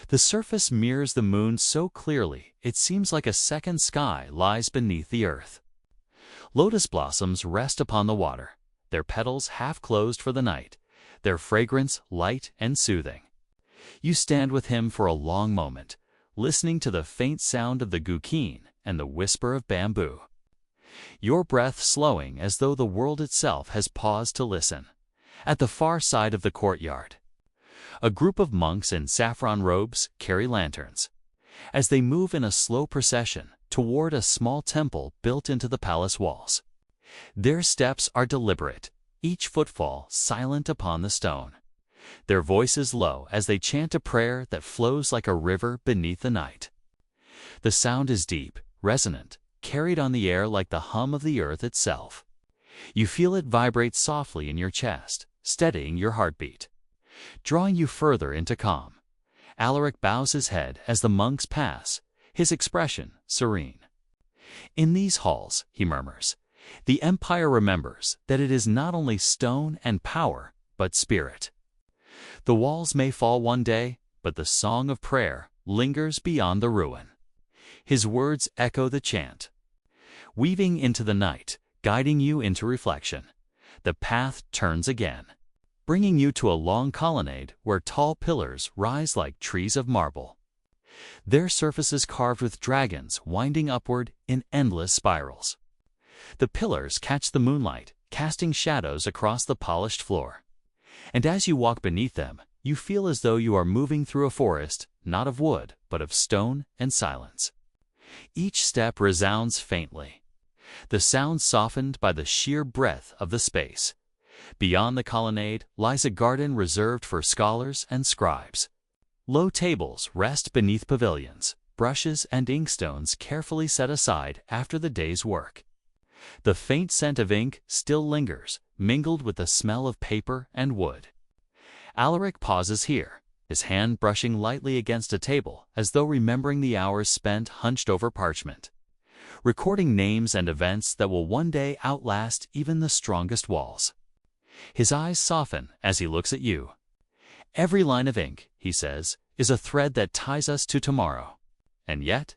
A: The surface mirrors the moon so clearly it seems like a second sky lies beneath the earth. Lotus blossoms rest upon the water, their petals half closed for the night, their fragrance light and soothing. You stand with him for a long moment, listening to the faint sound of the guqin and the whisper of bamboo, your breath slowing as though the world itself has paused to listen. At the far side of the courtyard, a group of monks in saffron robes carry lanterns, as they move in a slow procession toward a small temple built into the palace walls. Their steps are deliberate, each footfall silent upon the stone, their voices low as they chant a prayer that flows like a river beneath the night. The sound is deep, resonant, carried on the air like the hum of the earth itself. You feel it vibrate softly in your chest, steadying your heartbeat, drawing you further into calm. Alaric bows his head as the monks pass, his expression serene. In these halls, he murmurs, the empire remembers that it is not only stone and power, but spirit. The walls may fall one day, but the song of prayer lingers beyond the ruin. His words echo the chant, weaving into the night, guiding you into reflection. The path turns again, bringing you to a long colonnade where tall pillars rise like trees of marble, their surfaces carved with dragons winding upward in endless spirals. The pillars catch the moonlight, casting shadows across the polished floor. And as you walk beneath them, you feel as though you are moving through a forest, not of wood, but of stone and silence. Each step resounds faintly, the sound softened by the sheer breadth of the space. Beyond the colonnade lies a garden reserved for scholars and scribes. Low tables rest beneath pavilions, brushes and inkstones carefully set aside after the day's work. The faint scent of ink still lingers, mingled with the smell of paper and wood. Alaric pauses here, his hand brushing lightly against a table as though remembering the hours spent hunched over parchment, recording names and events that will one day outlast even the strongest walls. His eyes soften as he looks at you. Every line of ink, he says, is a thread that ties us to tomorrow. And yet,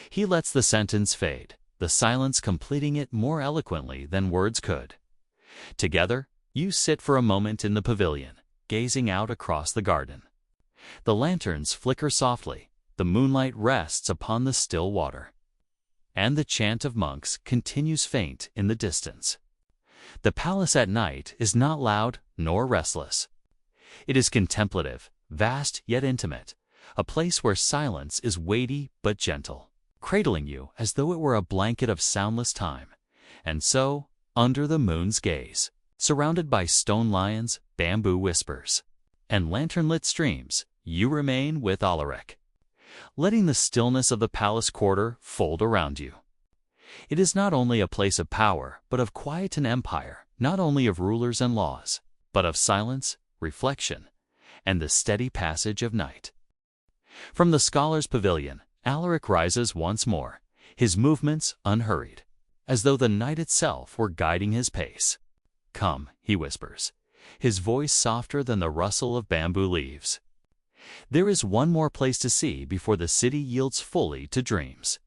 A: he lets the sentence fade, the silence completing it more eloquently than words could. Together, you sit for a moment in the pavilion, gazing out across the garden. The lanterns flicker softly, the moonlight rests upon the still water, and the chant of monks continues faint in the distance. The palace at night is not loud nor restless. It is contemplative, vast yet intimate, a place where silence is weighty but gentle, cradling you as though it were a blanket of soundless time. And so, under the moon's gaze, surrounded by stone lions, bamboo whispers, and lantern-lit streams, you remain with Alaric, letting the stillness of the palace quarter fold around you. It is not only a place of power, but of quiet and empire, not only of rulers and laws, but of silence, reflection, and the steady passage of night. From the scholar's pavilion, Alaric rises once more, his movements unhurried, as though the night itself were guiding his pace. "Come," he whispers, his voice softer than the rustle of bamboo leaves. "There is one more place to see before the city yields fully to dreams."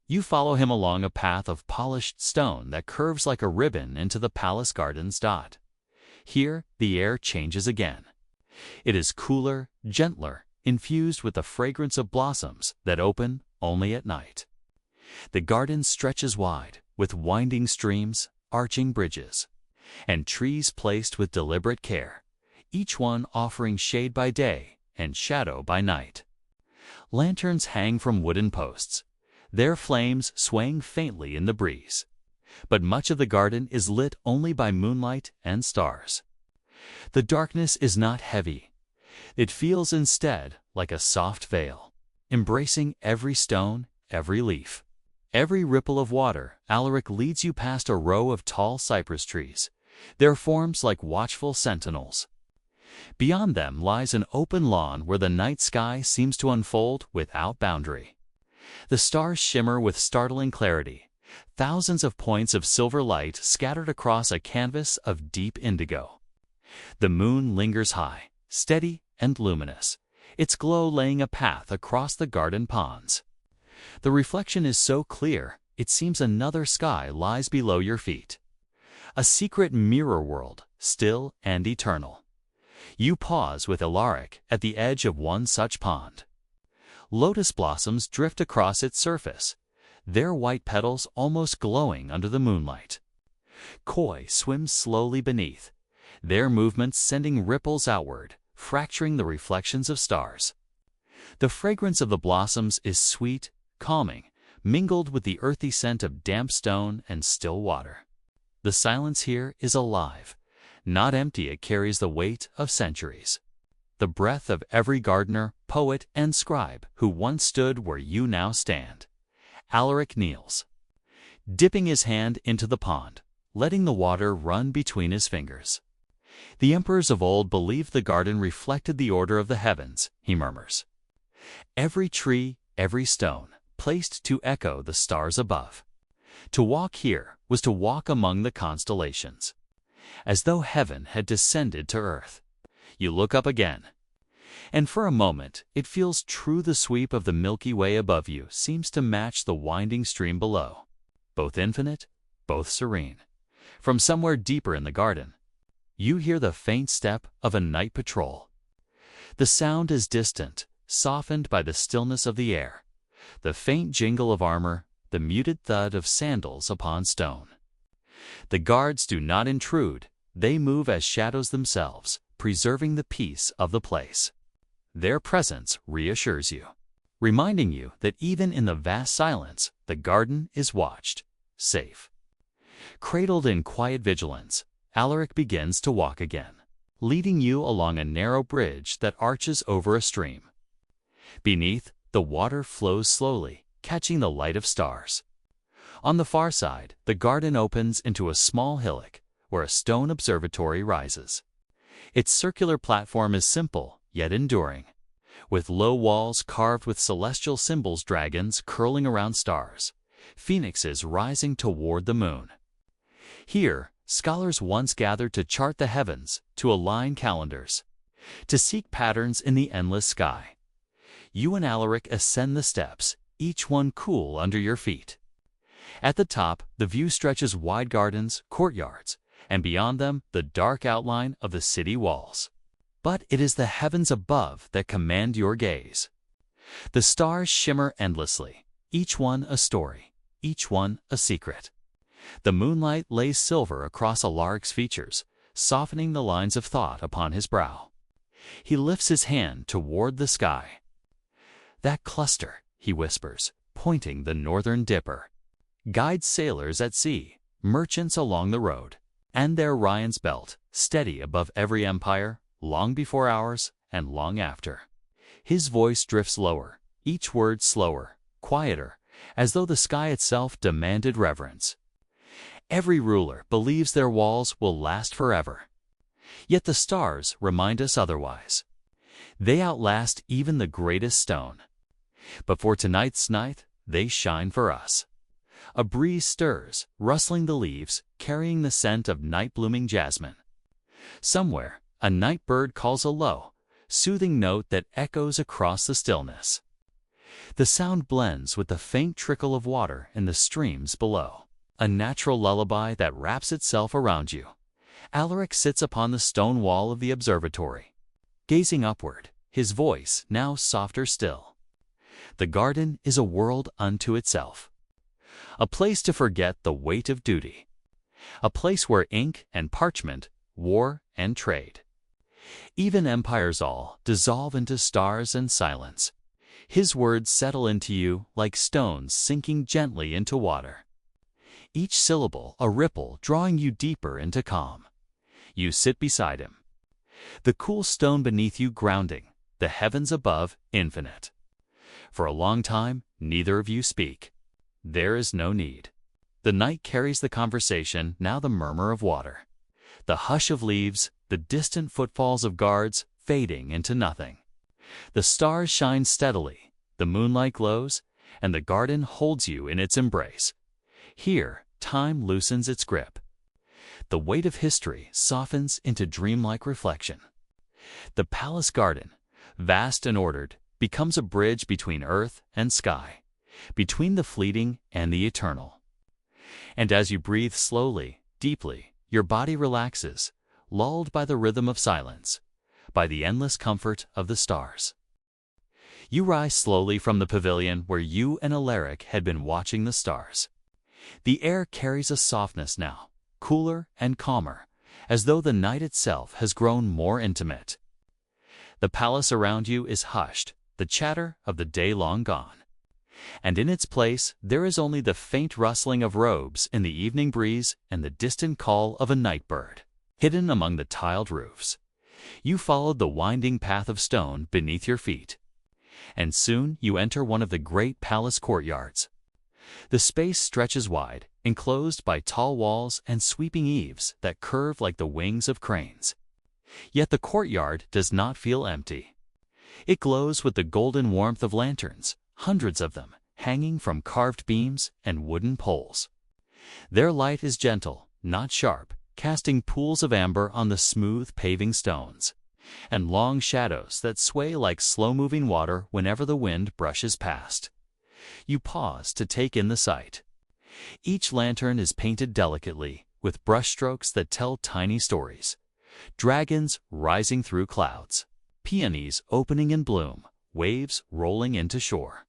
A: You follow him along a path of polished stone that curves like a ribbon into the palace garden's dot. Here, the air changes again. It is cooler, gentler, infused with the fragrance of blossoms that open only at night. The garden stretches wide, with winding streams, arching bridges, and trees placed with deliberate care, each one offering shade by day and shadow by night. Lanterns hang from wooden posts, their flames swaying faintly in the breeze. But much of the garden is lit only by moonlight and stars. The darkness is not heavy. It feels instead like a soft veil, embracing every stone, every leaf, every ripple of water. Alaric leads you past a row of tall cypress trees, their forms like watchful sentinels. Beyond them lies an open lawn where the night sky seems to unfold without boundary. The stars shimmer with startling clarity, thousands of points of silver light scattered across a canvas of deep indigo. The moon lingers high, steady and luminous, its glow laying a path across the garden ponds. The reflection is so clear, it seems another sky lies below your feet. A secret mirror world, still and eternal. You pause with Alaric at the edge of one such pond. Lotus blossoms drift across its surface, their white petals almost glowing under the moonlight. Koi swims slowly beneath, their movements sending ripples outward, fracturing the reflections of stars. The fragrance of the blossoms is sweet, calming, mingled with the earthy scent of damp stone and still water. The silence here is alive, not empty. It carries the weight of centuries. The breath of every gardener, poet, and scribe who once stood where you now stand. Alaric kneels, dipping his hand into the pond, letting the water run between his fingers. "The emperors of old believed the garden reflected the order of the heavens," he murmurs. "Every tree, every stone, placed to echo the stars above. To walk here was to walk among the constellations, as though heaven had descended to earth." You look up again, and for a moment it feels true. The sweep of the Milky Way above you seems to match the winding stream below, both infinite, both serene. From somewhere deeper in the garden, you hear the faint step of a night patrol. The sound is distant, softened by the stillness of the air, the faint jingle of armor, the muted thud of sandals upon stone. The guards do not intrude, they move as shadows themselves, preserving the peace of the place. Their presence reassures you, reminding you that even in the vast silence, the garden is watched, safe. Cradled in quiet vigilance, Alaric begins to walk again, leading you along a narrow bridge that arches over a stream. Beneath, the water flows slowly, catching the light of stars. On the far side, the garden opens into a small hillock where a stone observatory rises. Its circular platform is simple, yet enduring, with low walls carved with celestial symbols, dragons curling around stars, phoenixes rising toward the moon. Here, scholars once gathered to chart the heavens, to align calendars, to seek patterns in the endless sky. You and Alaric ascend the steps, each one cool under your feet. At the top, the view stretches wide gardens, courtyards, and beyond them, the dark outline of the city walls. But it is the heavens above that command your gaze. The stars shimmer endlessly, each one a story, each one a secret. The moonlight lays silver across Alaric's features, softening the lines of thought upon his brow. He lifts his hand toward the sky. "That cluster," he whispers, pointing the northern dipper, "guides sailors at sea, merchants along the road, and their Orion's belt, steady above every empire, long before ours and long after." His voice drifts lower, each word slower, quieter, as though the sky itself demanded reverence. Every ruler believes their walls will last forever. Yet the stars remind us otherwise. They outlast even the greatest stone. But for tonight's night, they shine for us. A breeze stirs, rustling the leaves, carrying the scent of night-blooming jasmine. Somewhere, a night bird calls a low, soothing note that echoes across the stillness. The sound blends with the faint trickle of water in the streams below, a natural lullaby that wraps itself around you. Alaric sits upon the stone wall of the observatory, gazing upward, his voice now softer still. The garden is a world unto itself, a place to forget the weight of duty, a place where ink and parchment, war and trade, even empires all, dissolve into stars and silence. His words settle into you like stones sinking gently into water, each syllable a ripple drawing you deeper into calm. You sit beside him, the cool stone beneath you grounding, the heavens above infinite. For a long time, neither of you speak. There is no need. The night carries the conversation, now the murmur of water, the hush of leaves, the distant footfalls of guards fading into nothing. The stars shine steadily, the moonlight glows, and the garden holds you in its embrace. Here, time loosens its grip. The weight of history softens into dreamlike reflection. The palace garden, vast and ordered, becomes a bridge between earth and sky, between the fleeting and the eternal. And as you breathe slowly, deeply, your body relaxes, lulled by the rhythm of silence, by the endless comfort of the stars. You rise slowly from the pavilion where you and Alaric had been watching the stars. The air carries a softness now, cooler and calmer, as though the night itself has grown more intimate. The palace around you is hushed, the chatter of the day long gone. And in its place there is only the faint rustling of robes in the evening breeze and the distant call of a night bird, hidden among the tiled roofs. You followed the winding path of stone beneath your feet, and soon you enter one of the great palace courtyards. The space stretches wide, enclosed by tall walls and sweeping eaves that curve like the wings of cranes. Yet the courtyard does not feel empty. It glows with the golden warmth of lanterns, hundreds of them, hanging from carved beams and wooden poles. Their light is gentle, not sharp, casting pools of amber on the smooth paving stones, and long shadows that sway like slow-moving water whenever the wind brushes past. You pause to take in the sight. Each lantern is painted delicately, with brushstrokes that tell tiny stories. Dragons rising through clouds, peonies opening in bloom, waves rolling into shore.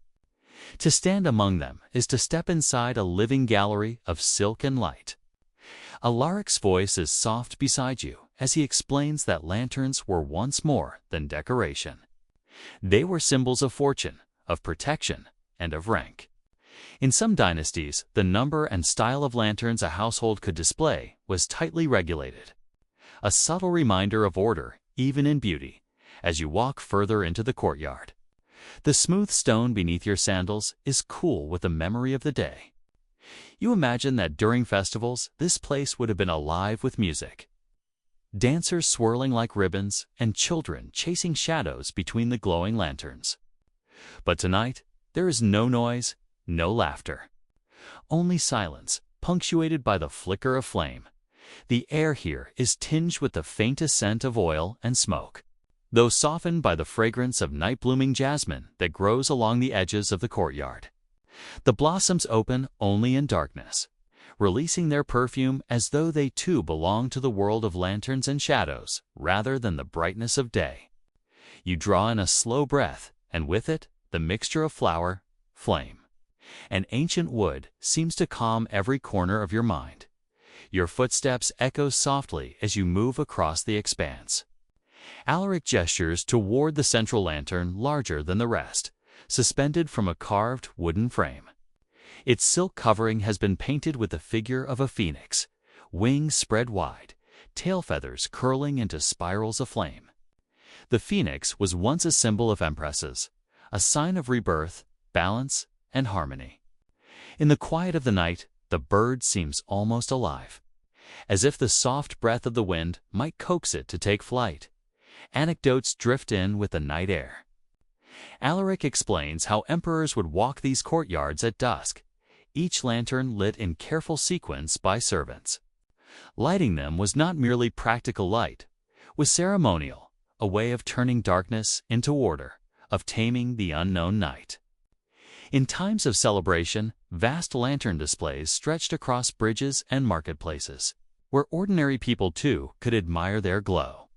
A: To stand among them is to step inside a living gallery of silk and light. Alaric's voice is soft beside you as he explains that lanterns were once more than decoration. They were symbols of fortune, of protection, and of rank. In some dynasties, the number and style of lanterns a household could display was tightly regulated, a subtle reminder of order, even in beauty, as you walk further into the courtyard. The smooth stone beneath your sandals is cool with the memory of the day. You imagine that during festivals, this place would have been alive with music. Dancers swirling like ribbons and children chasing shadows between the glowing lanterns. But tonight, there is no noise, no laughter. Only silence, punctuated by the flicker of flame. The air here is tinged with the faintest scent of oil and smoke, though softened by the fragrance of night-blooming jasmine that grows along the edges of the courtyard. The blossoms open only in darkness, releasing their perfume as though they too belong to the world of lanterns and shadows rather than the brightness of day. You draw in a slow breath, and with it, the mixture of flower, flame, An ancient wood seems to calm every corner of your mind. Your footsteps echo softly as you move across the expanse. Alaric gestures toward the central lantern larger than the rest, suspended from a carved wooden frame. Its silk covering has been painted with the figure of a phoenix, wings spread wide, tail feathers curling into spirals of flame. The phoenix was once a symbol of empresses, a sign of rebirth, balance, and harmony. In the quiet of the night, the bird seems almost alive, as if the soft breath of the wind might coax it to take flight. Anecdotes drift in with the night air. Alaric explains how emperors would walk these courtyards at dusk, each lantern lit in careful sequence by servants. Lighting them was not merely practical light, was ceremonial, a way of turning darkness into order, of taming the unknown night. In times of celebration, vast lantern displays stretched across bridges and marketplaces, where ordinary people too could admire their glow.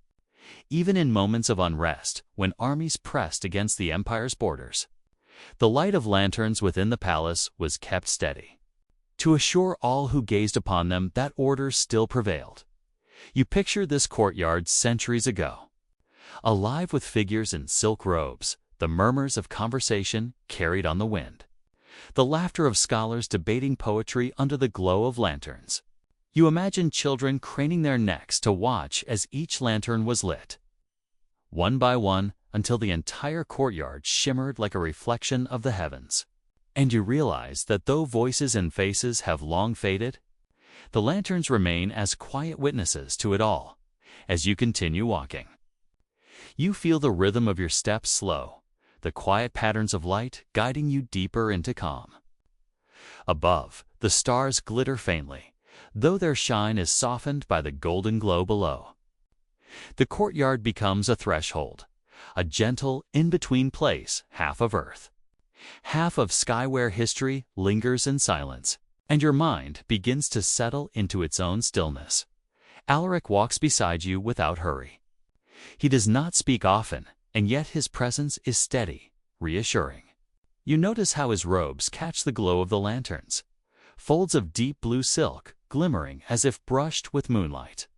A: Even in moments of unrest, when armies pressed against the empire's borders, the light of lanterns within the palace was kept steady, to assure all who gazed upon them that order still prevailed. You picture this courtyard centuries ago, alive with figures in silk robes, the murmurs of conversation carried on the wind, the laughter of scholars debating poetry under the glow of lanterns. You imagine children craning their necks to watch as each lantern was lit, one by one, until the entire courtyard shimmered like a reflection of the heavens. And you realize that though voices and faces have long faded, the lanterns remain as quiet witnesses to it all, as you continue walking. You feel the rhythm of your steps slow, the quiet patterns of light guiding you deeper into calm. Above, the stars glitter faintly, though their shine is softened by the golden glow below. The courtyard becomes a threshold, a gentle in-between place, half of earth. Half of skyware history lingers in silence, and your mind begins to settle into its own stillness. Alaric walks beside you without hurry. He does not speak often, and yet his presence is steady, reassuring. You notice how his robes catch the glow of the lanterns, folds of deep blue silk glimmering as if brushed with moonlight.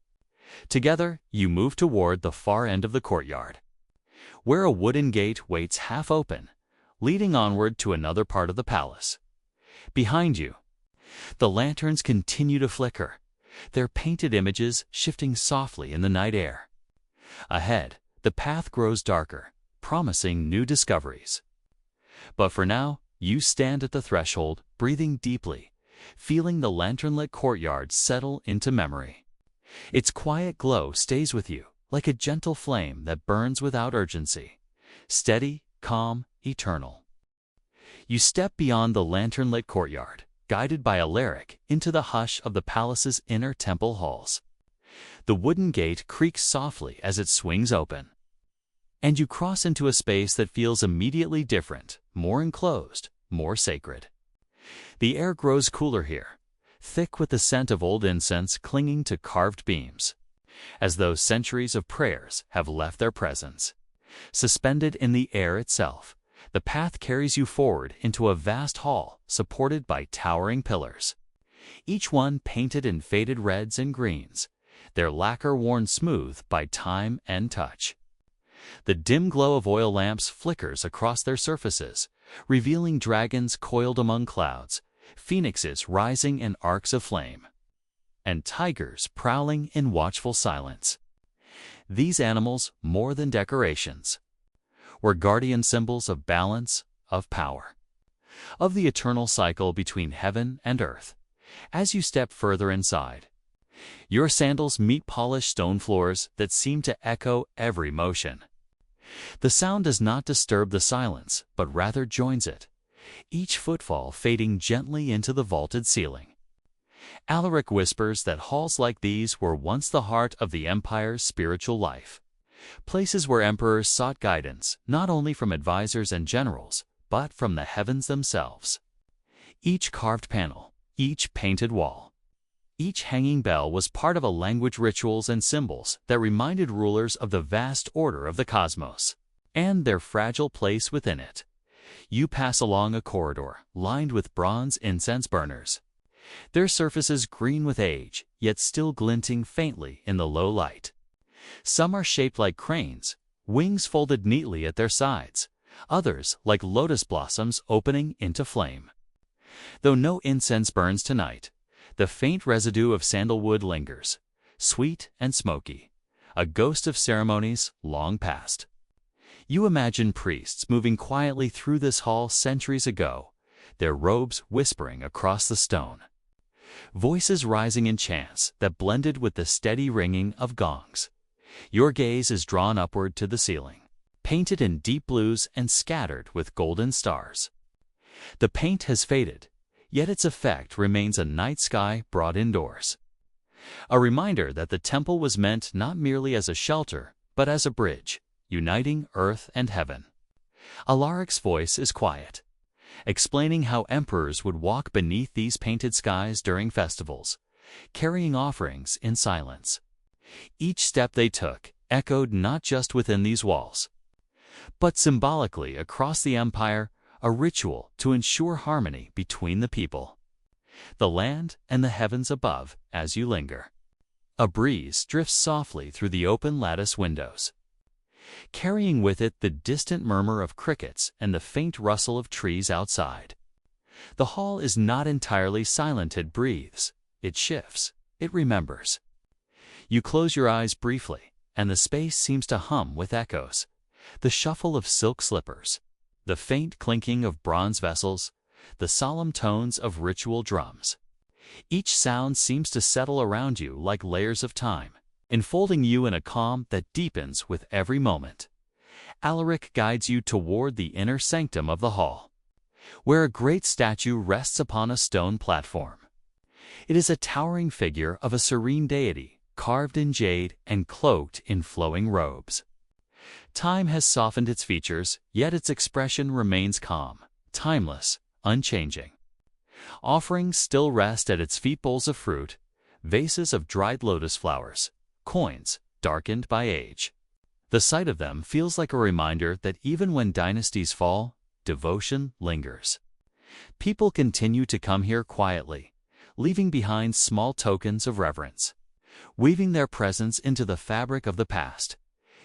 A: Together, you move toward the far end of the courtyard, where a wooden gate waits half open, leading onward to another part of the palace. Behind you, the lanterns continue to flicker, their painted images shifting softly in the night air. Ahead, the path grows darker, promising new discoveries. But for now, you stand at the threshold, breathing deeply, feeling the lantern-lit courtyard settle into memory. Its quiet glow stays with you, like a gentle flame that burns without urgency, steady, calm, eternal. You step beyond the lantern-lit courtyard, guided by Alaric into the hush of the palace's inner temple halls. The wooden gate creaks softly as it swings open, and you cross into a space that feels immediately different, more enclosed, more sacred. The air grows cooler here, thick with the scent of old incense clinging to carved beams, as though centuries of prayers have left their presence. Suspended in the air itself, the path carries you forward into a vast hall supported by towering pillars, each one painted in faded reds and greens, their lacquer worn smooth by time and touch. The dim glow of oil lamps flickers across their surfaces, revealing dragons coiled among clouds, phoenixes rising in arcs of flame, and tigers prowling in watchful silence. These animals, more than decorations, were guardian symbols of balance, of power, of the eternal cycle between heaven and earth. As you step further inside, your sandals meet polished stone floors that seem to echo every motion. The sound does not disturb the silence, but rather joins it, each footfall fading gently into the vaulted ceiling. Alaric whispers that halls like these were once the heart of the empire's spiritual life, places where emperors sought guidance not only from advisors and generals, but from the heavens themselves. Each carved panel, each painted wall, each hanging bell was part of a language, rituals, and symbols that reminded rulers of the vast order of the cosmos and their fragile place within it. You pass along a corridor lined with bronze incense burners. Their surfaces green with age, yet still glinting faintly in the low light. Some are shaped like cranes, wings folded neatly at their sides, others like lotus blossoms opening into flame. Though no incense burns tonight, the faint residue of sandalwood lingers, sweet and smoky, a ghost of ceremonies long past. You imagine priests moving quietly through this hall centuries ago, their robes whispering across the stone. Voices rising in chants that blended with the steady ringing of gongs. Your gaze is drawn upward to the ceiling, painted in deep blues and scattered with golden stars. The paint has faded, yet its effect remains a night sky brought indoors. A reminder that the temple was meant not merely as a shelter, but as a bridge, uniting earth and heaven. Alaric's voice is quiet, explaining how emperors would walk beneath these painted skies during festivals, carrying offerings in silence. Each step they took echoed not just within these walls, but symbolically across the empire, a ritual to ensure harmony between the people, the land and the heavens above as you linger. A breeze drifts softly through the open lattice windows, carrying with it the distant murmur of crickets and the faint rustle of trees outside. The hall is not entirely silent. It breathes, it shifts, it remembers. You close your eyes briefly, and the space seems to hum with echoes, the shuffle of silk slippers, the faint clinking of bronze vessels, the solemn tones of ritual drums. Each sound seems to settle around you like layers of time, enfolding you in a calm that deepens with every moment. Alaric guides you toward the inner sanctum of the hall, where a great statue rests upon a stone platform. It is a towering figure of a serene deity, carved in jade and cloaked in flowing robes. Time has softened its features, yet its expression remains calm, timeless, unchanging. Offerings still rest at its feet: bowls of fruit, vases of dried lotus flowers, coins darkened by age. The sight of them feels like a reminder that even when dynasties fall, devotion lingers. People continue to come here quietly, leaving behind small tokens of reverence, weaving their presence into the fabric of the past.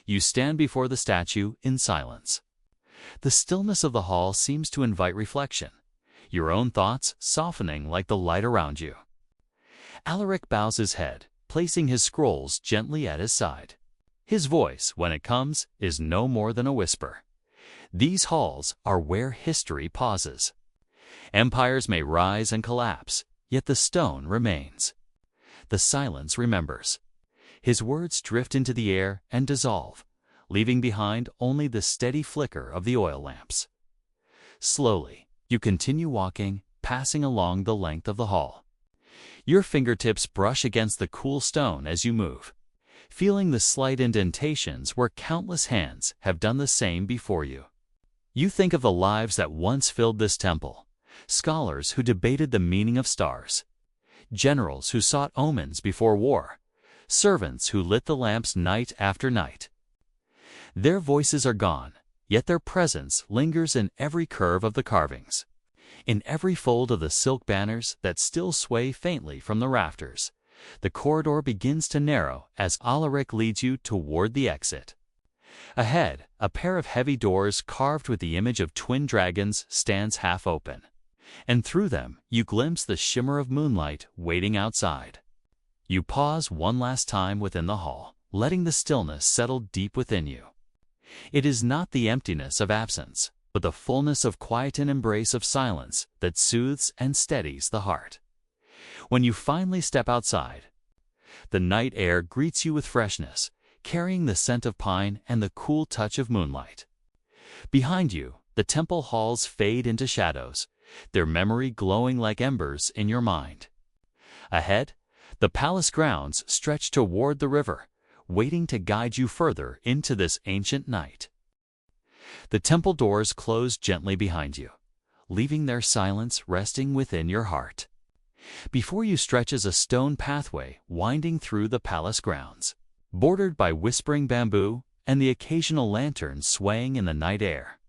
A: You stand before the statue in silence. The stillness of the hall seems to invite reflection, your own thoughts softening like the light around you. Alaric bows his head, placing his scrolls gently at his side. His voice, when it comes, is no more than a whisper. These halls are where history pauses. Empires may rise and collapse, yet the stone remains. The silence remembers. His words drift into the air and dissolve, leaving behind only the steady flicker of the oil lamps. Slowly, you continue walking, passing along the length of the hall. Your fingertips brush against the cool stone as you move, feeling the slight indentations where countless hands have done the same before you. You think of the lives that once filled this temple, scholars who debated the meaning of stars, generals who sought omens before war, servants who lit the lamps night after night. Their voices are gone, yet their presence lingers in every curve of the carvings, in every fold of the silk banners that still sway faintly from the rafters. The corridor begins to narrow as Alaric leads you toward the exit. Ahead, a pair of heavy doors carved with the image of twin dragons stands half open, and through them you glimpse the shimmer of moonlight waiting outside. You pause one last time within the hall, letting the stillness settle deep within you. It is not the emptiness of absence, but the fullness of quiet and embrace of silence that soothes and steadies the heart. When you finally step outside, the night air greets you with freshness, carrying the scent of pine and the cool touch of moonlight. Behind you, the temple halls fade into shadows, their memory glowing like embers in your mind. Ahead, the palace grounds stretch toward the river, waiting to guide you further into this ancient night. The temple doors close gently behind you, leaving their silence resting within your heart. Before you stretches a stone pathway winding through the palace grounds, bordered by whispering bamboo and the occasional lantern swaying in the night air.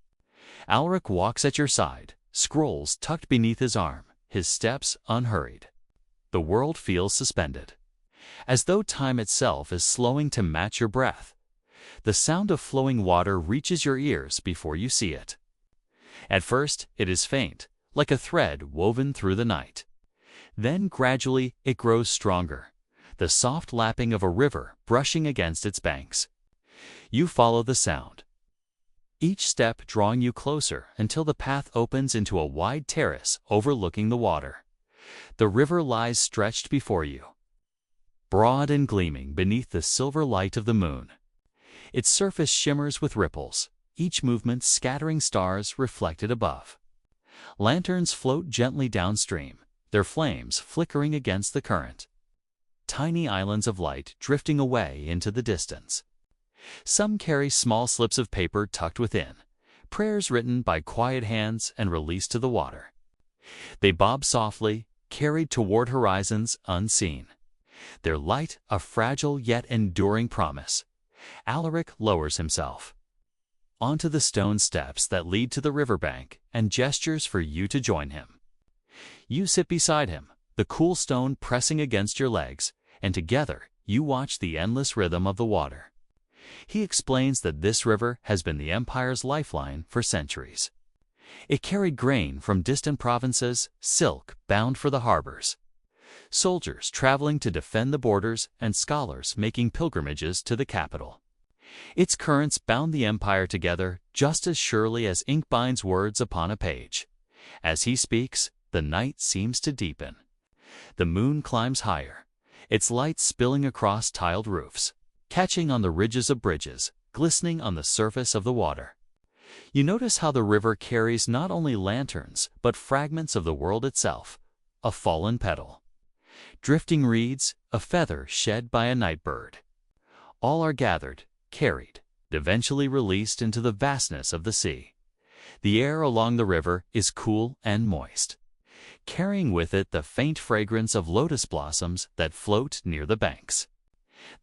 A: Alaric walks at your side, scrolls tucked beneath his arm, his steps unhurried. The world feels suspended, as though time itself is slowing to match your breath. The sound of flowing water reaches your ears before you see it. At first, it is faint, like a thread woven through the night. Then gradually it grows stronger, the soft lapping of a river brushing against its banks. You follow the sound, each step drawing you closer until the path opens into a wide terrace overlooking the water. The river lies stretched before you, broad and gleaming beneath the silver light of the moon. Its surface shimmers with ripples, each movement scattering stars reflected above. Lanterns float gently downstream, their flames flickering against the current. Tiny islands of light drifting away into the distance. Some carry small slips of paper tucked within, prayers written by quiet hands and released to the water. They bob softly, carried toward horizons unseen. Their light a fragile yet enduring promise. Alaric lowers himself onto the stone steps that lead to the riverbank and gestures for you to join him. You sit beside him, the cool stone pressing against your legs, and together you watch the endless rhythm of the water. He explains that this river has been the empire's lifeline for centuries. It carried grain from distant provinces, silk bound for the harbors, soldiers traveling to defend the borders, and scholars making pilgrimages to the capital. Its currents bound the empire together just as surely as ink binds words upon a page. As he speaks, the night seems to deepen. The moon climbs higher, its light spilling across tiled roofs, catching on the ridges of bridges, glistening on the surface of the water. You notice how the river carries not only lanterns, but fragments of the world itself, a fallen petal, drifting reeds, a feather shed by a night bird. All are gathered, carried, eventually released into the vastness of the sea. The air along the river is cool and moist, carrying with it the faint fragrance of lotus blossoms that float near the banks.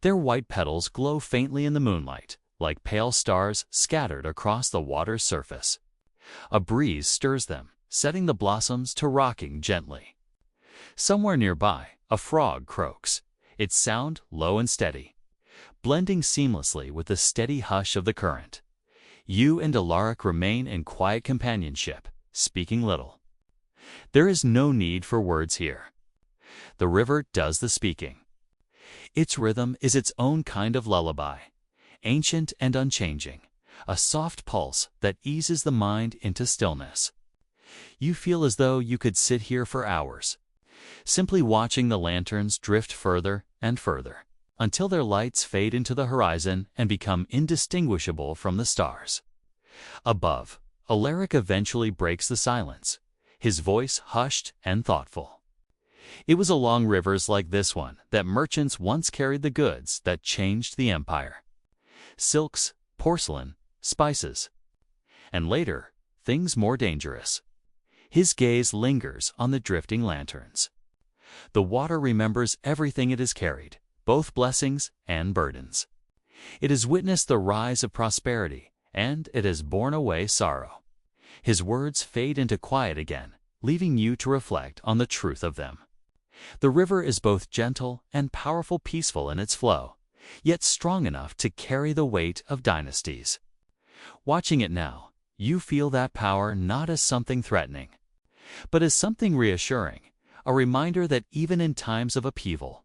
A: Their white petals glow faintly in the moonlight, like pale stars scattered across the water's surface. A breeze stirs them, setting the blossoms to rocking gently. Somewhere nearby, a frog croaks, its sound low and steady, blending seamlessly with the steady hush of the current. You and Alaric remain in quiet companionship, speaking little. There is no need for words here. The river does the speaking. Its rhythm is its own kind of lullaby, ancient and unchanging, a soft pulse that eases the mind into stillness. You feel as though you could sit here for hours, simply watching the lanterns drift further and further, until their lights fade into the horizon and become indistinguishable from the stars. Above, Alaric eventually breaks the silence, his voice hushed and thoughtful. It was along rivers like this one that merchants once carried the goods that changed the empire. Silks, porcelain, spices, and later, things more dangerous. His gaze lingers on the drifting lanterns. The water remembers everything it has carried, both blessings and burdens. It has witnessed the rise of prosperity, and it has borne away sorrow. His words fade into quiet again, leaving you to reflect on the truth of them. The river is both gentle and peaceful in its flow, yet strong enough to carry the weight of dynasties. Watching it now, you feel that power not as something threatening, but as something reassuring, a reminder that even in times of upheaval,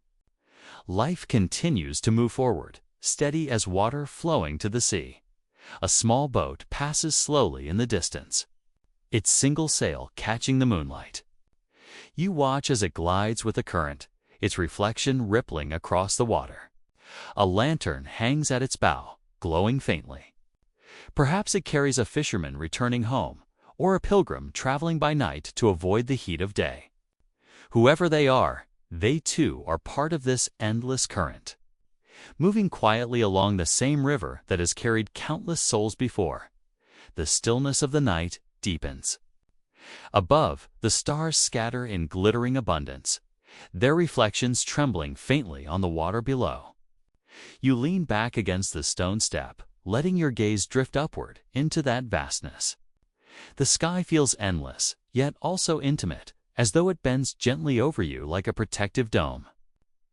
A: life continues to move forward, steady as water flowing to the sea. A small boat passes slowly in the distance, its single sail catching the moonlight. You watch as it glides with the current, its reflection rippling across the water. A lantern hangs at its bow, glowing faintly. Perhaps it carries a fisherman returning home, or a pilgrim traveling by night to avoid the heat of day. Whoever they are, they too are part of this endless current, moving quietly along the same river that has carried countless souls before. The stillness of the night deepens. Above, the stars scatter in glittering abundance, their reflections trembling faintly on the water below. You lean back against the stone step, letting your gaze drift upward into that vastness. The sky feels endless, yet also intimate, as though it bends gently over you like a protective dome.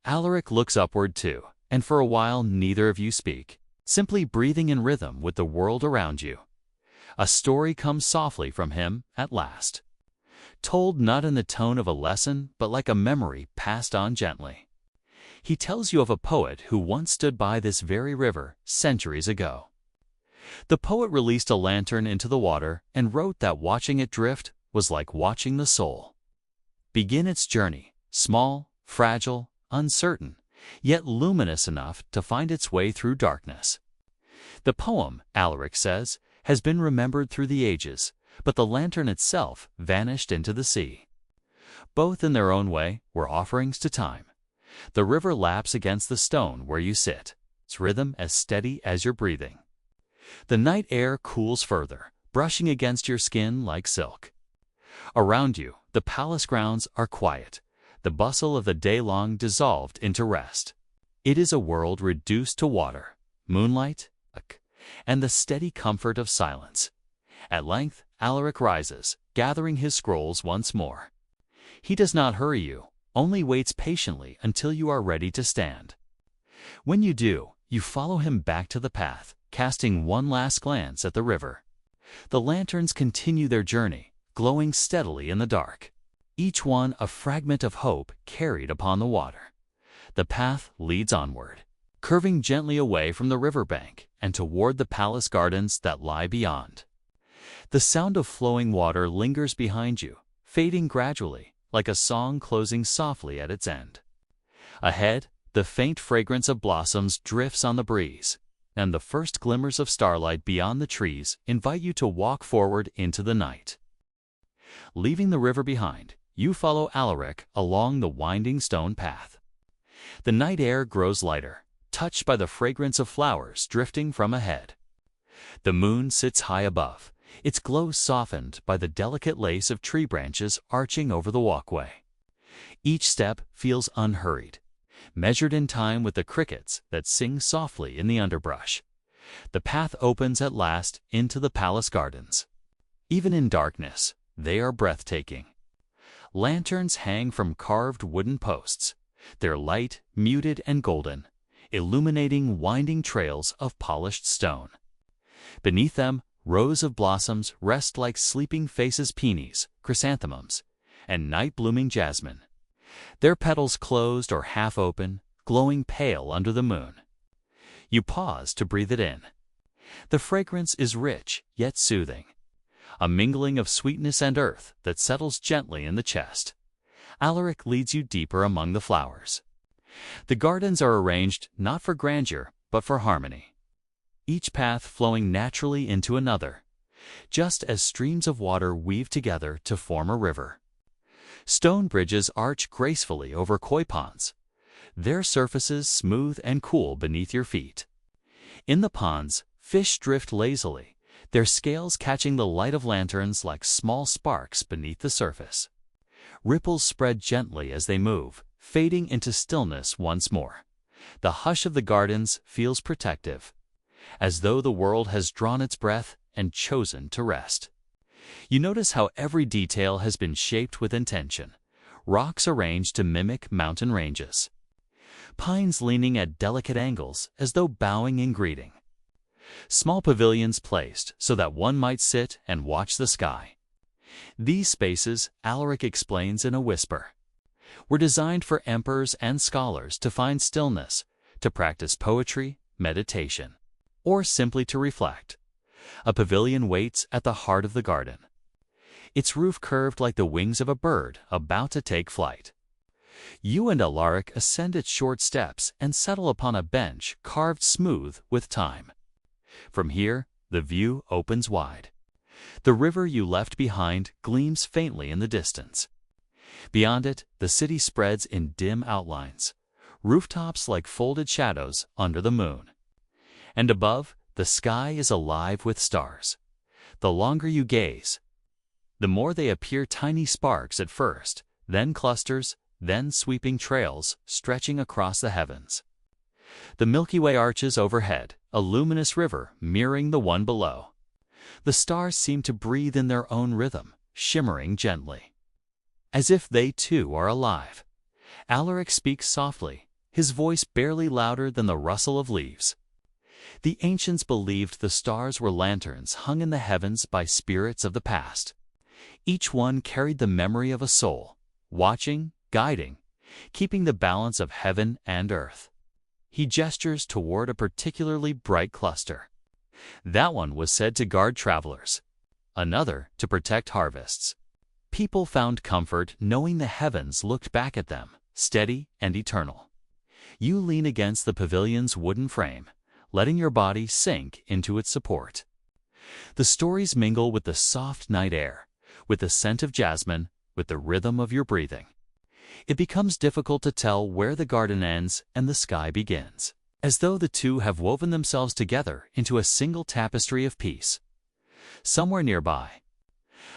A: Alaric looks upward too, and for a while neither of you speak, simply breathing in rhythm with the world around you. A story comes softly from him at last, told not in the tone of a lesson, but like a memory passed on gently. He tells you of a poet who once stood by this very river centuries ago. The poet released a lantern into the water and wrote that watching it drift was like watching the soul begin its journey, small, fragile, uncertain, yet luminous enough to find its way through darkness. The poem, Alaric says, has been remembered through the ages, but the lantern itself vanished into the sea. Both in their own way were offerings to time. The river laps against the stone where you sit, its rhythm as steady as your breathing. The night air cools further, brushing against your skin like silk. Around you, the palace grounds are quiet, the bustle of the day long dissolved into rest. It is a world reduced to water, moonlight, and the steady comfort of silence. At length, Alaric rises, gathering his scrolls once more. He does not hurry you, only waits patiently until you are ready to stand. When you do, you follow him back to the path, casting one last glance at the river. The lanterns continue their journey, glowing steadily in the dark, each one a fragment of hope carried upon the water. The path leads onward, curving gently away from the riverbank and toward the palace gardens that lie beyond. The sound of flowing water lingers behind you, fading gradually, like a song closing softly at its end. Ahead, the faint fragrance of blossoms drifts on the breeze, and the first glimmers of starlight beyond the trees invite you to walk forward into the night. Leaving the river behind, you follow Alaric along the winding stone path. The night air grows lighter, touched by the fragrance of flowers drifting from ahead. The moon sits high above, its glow softened by the delicate lace of tree branches arching over the walkway. Each step feels unhurried, measured in time with the crickets that sing softly in the underbrush. The path opens at last into the palace gardens. Even in darkness, they are breathtaking. Lanterns hang from carved wooden posts, their light muted and golden, illuminating winding trails of polished stone. Beneath them, rows of blossoms rest like sleeping faces, peonies, chrysanthemums, and night-blooming jasmine, their petals closed or half open, glowing pale under the moon. You pause to breathe it in. The fragrance is rich yet soothing, a mingling of sweetness and earth that settles gently in the chest. Alaric leads you deeper among the flowers. The gardens are arranged not for grandeur, but for harmony, each path flowing naturally into another, just as streams of water weave together to form a river. Stone bridges arch gracefully over koi ponds, their surfaces smooth and cool beneath your feet. In the ponds, fish drift lazily, their scales catching the light of lanterns like small sparks beneath the surface. Ripples spread gently as they move, fading into stillness once more. The hush of the gardens feels protective, as though the world has drawn its breath and chosen to rest. You notice how every detail has been shaped with intention. Rocks arranged to mimic mountain ranges, pines leaning at delicate angles as though bowing in greeting, small pavilions placed so that one might sit and watch the sky. These spaces, Alaric explains in a whisper, were designed for emperors and scholars to find stillness, to practice poetry, meditation, or simply to reflect. A pavilion waits at the heart of the garden, its roof curved like the wings of a bird about to take flight. You and Alaric ascend its short steps and settle upon a bench carved smooth with time. From here, the view opens wide. The river you left behind gleams faintly in the distance. Beyond it, the city spreads in dim outlines, rooftops like folded shadows under the moon. And above, the sky is alive with stars. The longer you gaze, the more they appear tiny sparks at first, then clusters, then sweeping trails stretching across the heavens. The Milky Way arches overhead, a luminous river mirroring the one below. The stars seem to breathe in their own rhythm, shimmering gently. As if they too are alive. Alaric speaks softly, his voice barely louder than the rustle of leaves. The ancients believed the stars were lanterns hung in the heavens by spirits of the past. Each one carried the memory of a soul, watching, guiding, keeping the balance of heaven and earth. He gestures toward a particularly bright cluster. That one was said to guard travelers, another to protect harvests. People found comfort knowing the heavens looked back at them, steady and eternal. You lean against the pavilion's wooden frame, letting your body sink into its support. The stories mingle with the soft night air, with the scent of jasmine, with the rhythm of your breathing. It becomes difficult to tell where the garden ends and the sky begins, as though the two have woven themselves together into a single tapestry of peace. Somewhere nearby,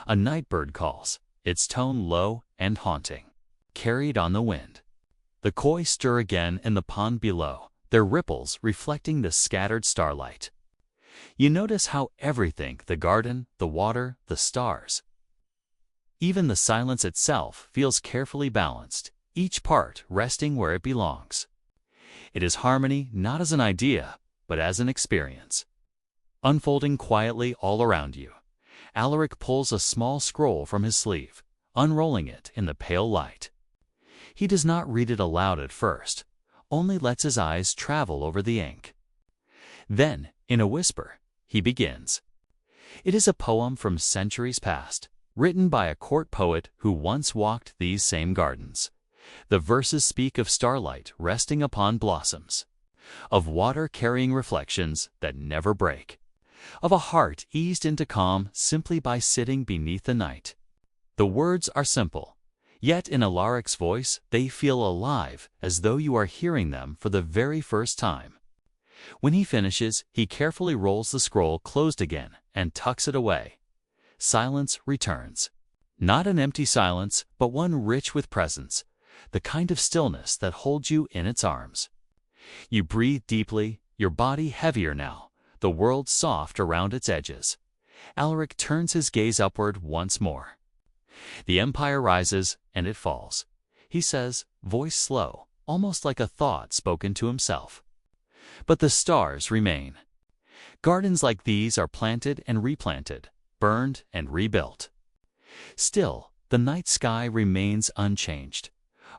A: a night bird calls, its tone low and haunting, carried on the wind. The koi stir again in the pond below, their ripples reflecting the scattered starlight. You notice how everything, the garden, the water, the stars, even the silence itself, feels carefully balanced, each part resting where it belongs. It is harmony not as an idea, but as an experience. Unfolding quietly all around you, Alaric pulls a small scroll from his sleeve, unrolling it in the pale light. He does not read it aloud at first, only lets his eyes travel over the ink. Then, in a whisper, he begins. It is a poem from centuries past, written by a court poet who once walked these same gardens. The verses speak of starlight resting upon blossoms, of water carrying reflections that never break, of a heart eased into calm simply by sitting beneath the night. The words are simple, yet in Alaric's voice they feel alive, as though you are hearing them for the very first time. When he finishes, he carefully rolls the scroll closed again and tucks it away. Silence returns. Not an empty silence, but one rich with presence, the kind of stillness that holds you in its arms. You breathe deeply, your body heavier now, the world soft around its edges. Alaric turns his gaze upward once more. The empire rises, and it falls. He says, voice slow, almost like a thought spoken to himself. But the stars remain. Gardens like these are planted and replanted, burned and rebuilt. Still, the night sky remains unchanged,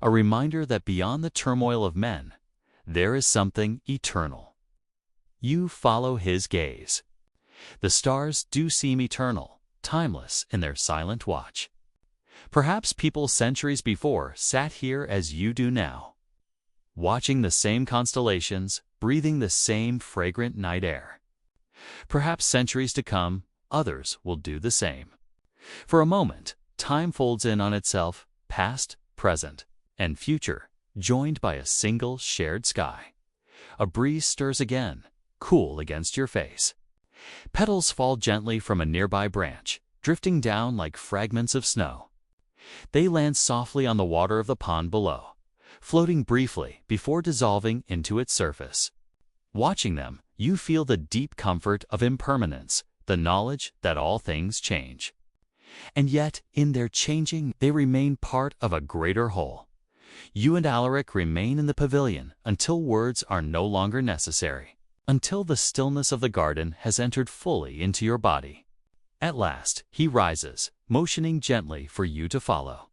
A: a reminder that beyond the turmoil of men, there is something eternal. You follow his gaze. The stars do seem eternal, timeless in their silent watch. Perhaps people centuries before sat here as you do now, watching the same constellations, breathing the same fragrant night air. Perhaps centuries to come, others will do the same. For a moment, time folds in on itself, past, present, and future, joined by a single shared sky. A breeze stirs again, cool against your face. Petals fall gently from a nearby branch, drifting down like fragments of snow. They land softly on the water of the pond below, floating briefly before dissolving into its surface. Watching them, you feel the deep comfort of impermanence, the knowledge that all things change. And yet, in their changing, they remain part of a greater whole. You and Alaric remain in the pavilion until words are no longer necessary, until the stillness of the garden has entered fully into your body. At last, he rises, motioning gently for you to follow.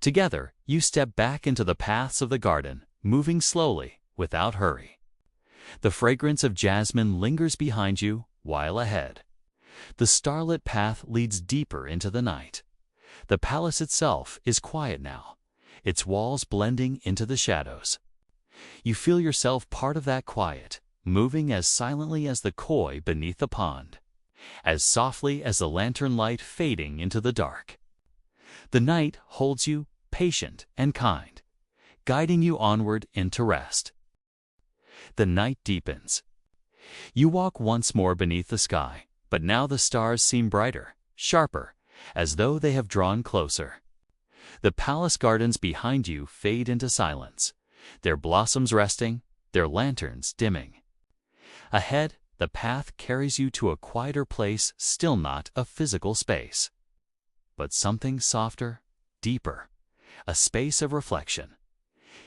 A: Together, you step back into the paths of the garden, moving slowly, without hurry. The fragrance of jasmine lingers behind you, while ahead, the starlit path leads deeper into the night. The palace itself is quiet now, its walls blending into the shadows. You feel yourself part of that quiet, moving as silently as the koi beneath the pond, as softly as the lantern light fading into the dark. The night holds you, patient and kind, guiding you onward into rest. The night deepens. You walk once more beneath the sky, but now the stars seem brighter, sharper, as though they have drawn closer. The palace gardens behind you fade into silence, their blossoms resting, their lanterns dimming. Ahead, the path carries you to a quieter place, still not a physical space, but something softer, deeper, a space of reflection.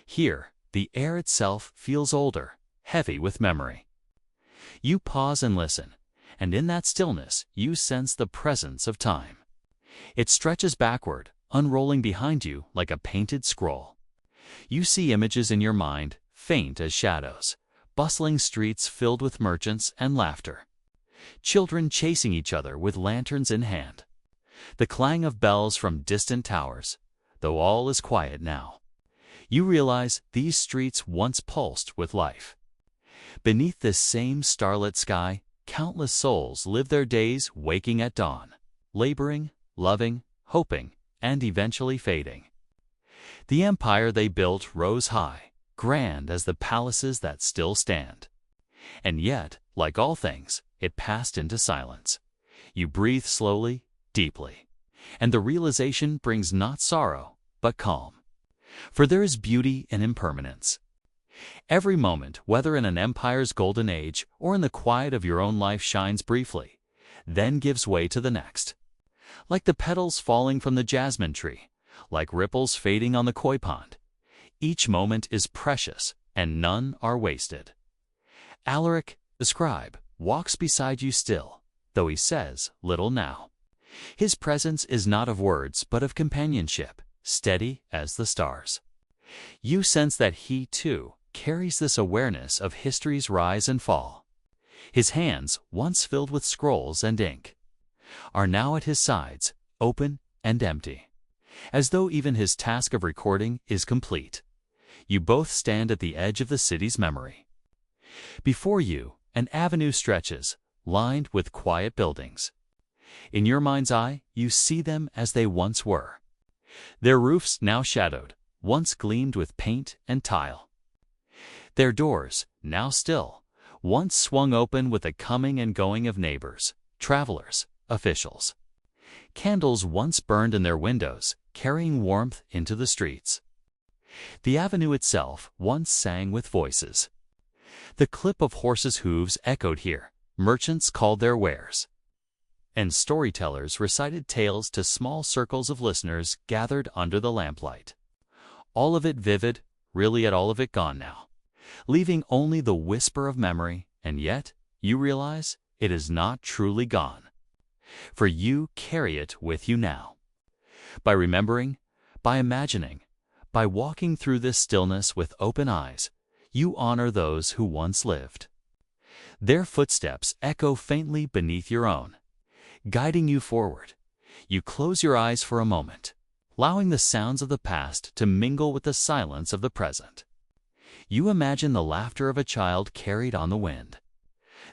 A: Here, the air itself feels older, heavy with memory. You pause and listen, and in that stillness you sense the presence of time. It stretches backward, unrolling behind you like a painted scroll. You see images in your mind, faint as shadows, bustling streets filled with merchants and laughter, children chasing each other with lanterns in hand, the clang of bells from distant towers, though all is quiet now. You realize these streets once pulsed with life. Beneath this same starlit sky, countless souls live their days waking at dawn, laboring, loving, hoping, and eventually fading. The empire they built rose high, grand as the palaces that still stand. And yet, like all things, it passed into silence. You breathe slowly, deeply, and the realization brings not sorrow, but calm. For there is beauty in impermanence. Every moment, whether in an empire's golden age or in the quiet of your own life, shines briefly, then gives way to the next. Like the petals falling from the jasmine tree, like ripples fading on the koi pond, each moment is precious and none are wasted. Alaric, the scribe, walks beside you still, though he says little now. His presence is not of words but of companionship, steady as the stars. You sense that he, too, carries this awareness of history's rise and fall. His hands, once filled with scrolls and ink, are now at his sides, open and empty, as though even his task of recording is complete. You both stand at the edge of the city's memory. Before you, an avenue stretches, lined with quiet buildings. In your mind's eye, you see them as they once were. Their roofs now shadowed, once gleamed with paint and tile. Their doors, now still, once swung open with the coming and going of neighbors, travelers, officials. Candles once burned in their windows, carrying warmth into the streets. The avenue itself once sang with voices. The clip of horses' hooves echoed here, merchants called their wares, and storytellers recited tales to small circles of listeners gathered under the lamplight. All of it vivid, really yet all of it gone now, leaving only the whisper of memory, and yet, you realize, it is not truly gone. For you carry it with you now. By remembering, by imagining, by walking through this stillness with open eyes, you honor those who once lived. Their footsteps echo faintly beneath your own, guiding you forward. You close your eyes for a moment, allowing the sounds of the past to mingle with the silence of the present. You imagine the laughter of a child carried on the wind,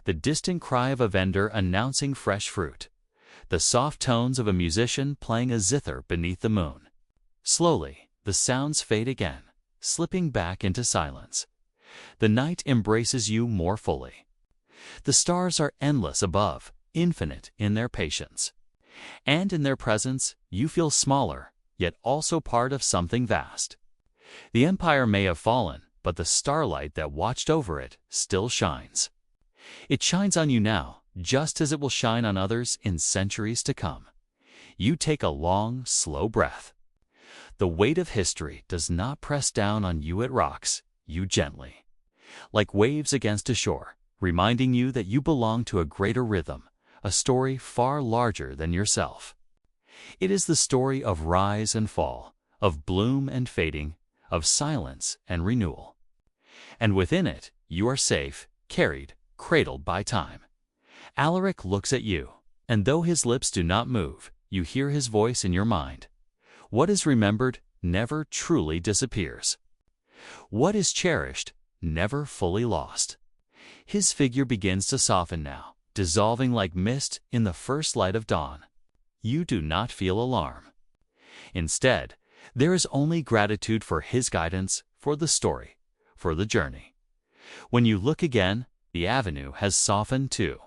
A: the distant cry of a vendor announcing fresh fruit, the soft tones of a musician playing a zither beneath the moon. Slowly, the sounds fade again, slipping back into silence. The night embraces you more fully. The stars are endless above, infinite in their patience. And in their presence, you feel smaller, yet also part of something vast. The empire may have fallen, but the starlight that watched over it still shines. It shines on you now, just as it will shine on others in centuries to come. You take a long, slow breath. The weight of history does not press down on you, it rocks you gently, like waves against a shore, reminding you that you belong to a greater rhythm, a story far larger than yourself. It is the story of rise and fall, of bloom and fading, of silence and renewal. And within it, you are safe, carried, cradled by time. Alaric looks at you, and though his lips do not move, you hear his voice in your mind. What is remembered never truly disappears. What is cherished never fully lost. His figure begins to soften now, dissolving like mist in the first light of dawn. You do not feel alarm. Instead, there is only gratitude for his guidance, for the story, for the journey. When you look again, the avenue has softened too.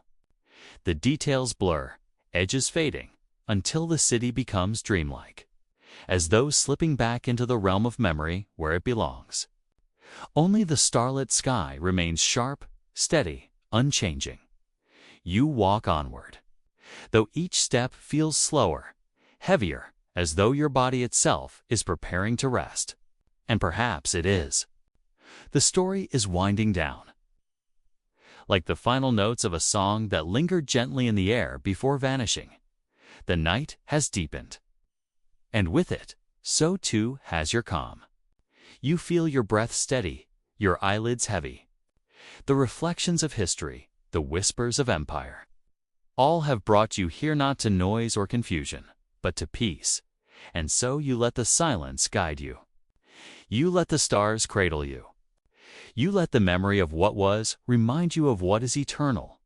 A: The details blur, edges fading, until the city becomes dreamlike, as though slipping back into the realm of memory where it belongs. Only the starlit sky remains sharp, steady, unchanging. You walk onward, though each step feels slower, heavier, as though your body itself is preparing to rest. And perhaps it is. The story is winding down, like the final notes of a song that lingered gently in the air before vanishing. The night has deepened, and with it, so too has your calm. You feel your breath steady, your eyelids heavy. The reflections of history, the whispers of empire, all have brought you here not to noise or confusion, but to peace. And so you let the silence guide you. You let the stars cradle you. You let the memory of what was remind you of what is eternal,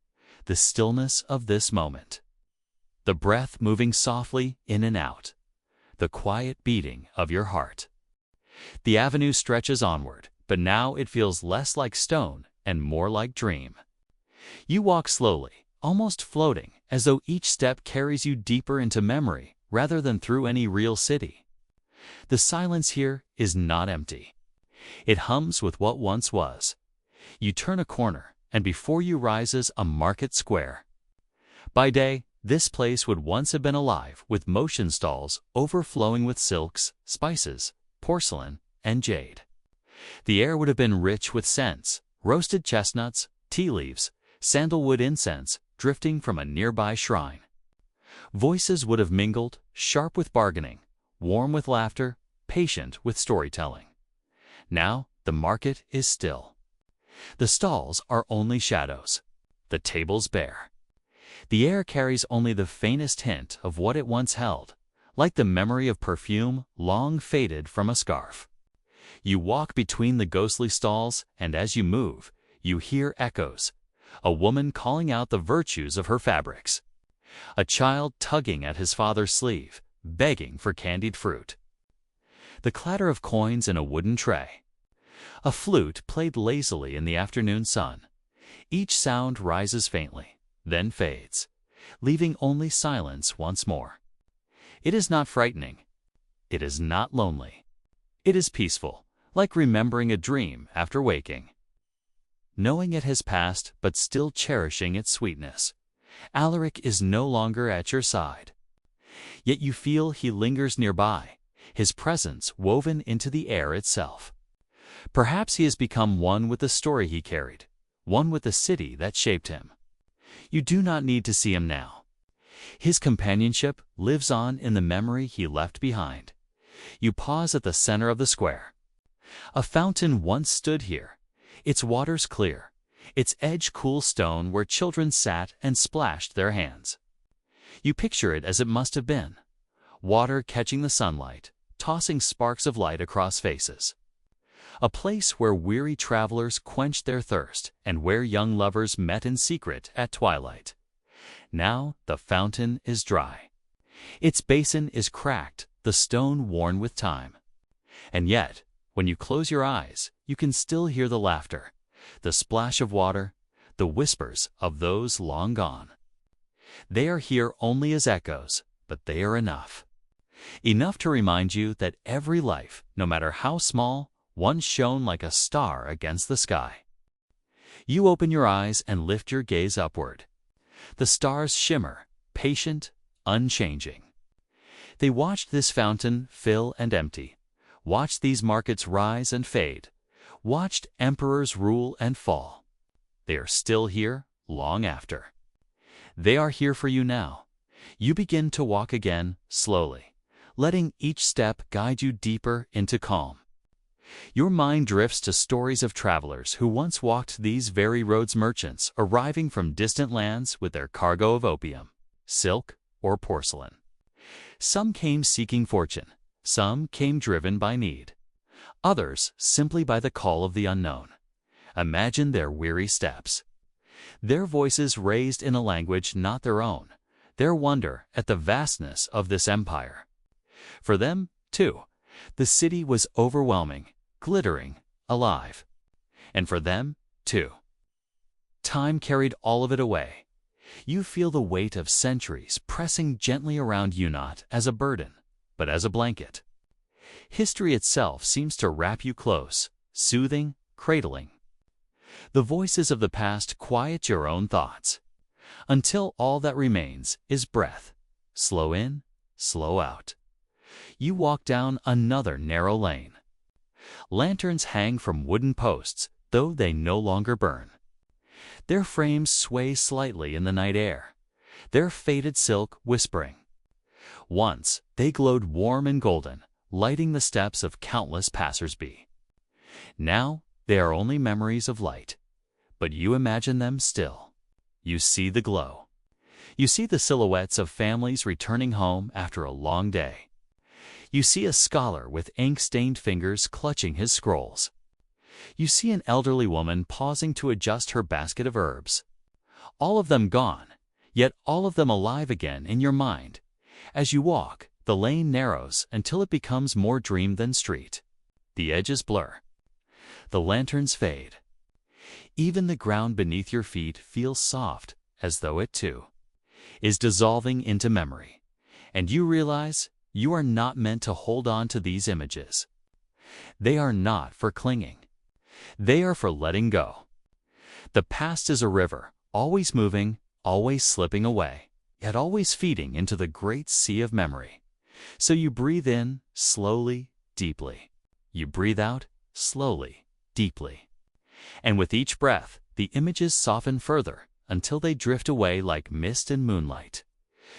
A: the stillness of this moment. The breath moving softly in and out, the quiet beating of your heart. The avenue stretches onward, but now it feels less like stone and more like dream. You walk slowly, almost floating, as though each step carries you deeper into memory rather than through any real city. The silence here is not empty. It hums with what once was. You turn a corner, and before you rises a market square. By day, this place would once have been alive with motion stalls overflowing with silks, spices, porcelain, and jade. The air would have been rich with scents, roasted chestnuts, tea leaves, sandalwood incense drifting from a nearby shrine. Voices would have mingled, sharp with bargaining, warm with laughter, patient with storytelling. Now the market is still. The stalls are only shadows, the tables bare. The air carries only the faintest hint of what it once held, like the memory of perfume long faded from a scarf. You walk between the ghostly stalls, and as you move, you hear echoes, a woman calling out the virtues of her fabrics, a child tugging at his father's sleeve, begging for candied fruit. The clatter of coins in a wooden tray. A flute played lazily in the afternoon sun. Each sound rises faintly, then fades, leaving only silence once more. It is not frightening. It is not lonely. It is peaceful, like remembering a dream after waking. Knowing it has passed, but still cherishing its sweetness, Alaric is no longer at your side. Yet you feel he lingers nearby, his presence woven into the air itself. Perhaps he has become one with the story he carried, one with the city that shaped him. You do not need to see him now. His companionship lives on in the memory he left behind. You pause at the center of the square. A fountain once stood here, its waters clear, its edge cool stone where children sat and splashed their hands. You picture it as it must have been, water catching the sunlight, tossing sparks of light across faces. A place where weary travelers quenched their thirst and where young lovers met in secret at twilight. Now the fountain is dry. Its basin is cracked, the stone worn with time. And yet, when you close your eyes, you can still hear the laughter, the splash of water, the whispers of those long gone. They are here only as echoes, but they are enough. Enough to remind you that every life, no matter how small, once shone like a star against the sky. You open your eyes and lift your gaze upward. The stars shimmer, patient, unchanging. They watched this fountain fill and empty, watched these markets rise and fade, watched emperors rule and fall. They are still here long after. They are here for you now. You begin to walk again, slowly, letting each step guide you deeper into calm. Your mind drifts to stories of travelers who once walked these very roads, merchants arriving from distant lands with their cargo of opium, silk, or porcelain. Some came seeking fortune, some came driven by need, others simply by the call of the unknown. Imagine their weary steps, their voices raised in a language not their own, their wonder at the vastness of this empire. For them, too, the city was overwhelming, glittering, alive. And for them, too. Time carried all of it away. You feel the weight of centuries pressing gently around you, not as a burden, but as a blanket. History itself seems to wrap you close, soothing, cradling. The voices of the past quiet your own thoughts. until all that remains is breath. Slow in, slow out. You walk down another narrow lane. Lanterns hang from wooden posts, though they no longer burn. Their frames sway slightly in the night air, their faded silk whispering. Once they glowed warm and golden, lighting the steps of countless passers-by. Now they are only memories of light, but you imagine them still. You see the glow. You see the silhouettes of families returning home after a long day. You see a scholar with ink-stained fingers clutching his scrolls. You see an elderly woman pausing to adjust her basket of herbs. All of them gone, yet all of them alive again in your mind. As you walk, the lane narrows until it becomes more dream than street. The edges blur. The lanterns fade. Even the ground beneath your feet feels soft, as though it too is dissolving into memory. And you realize you are not meant to hold on to these images. They are not for clinging. They are for letting go. The past is a river, always moving, always slipping away, yet always feeding into the great sea of memory. So you breathe in slowly, deeply. You breathe out slowly, deeply. And with each breath, the images soften further until they drift away like mist and moonlight.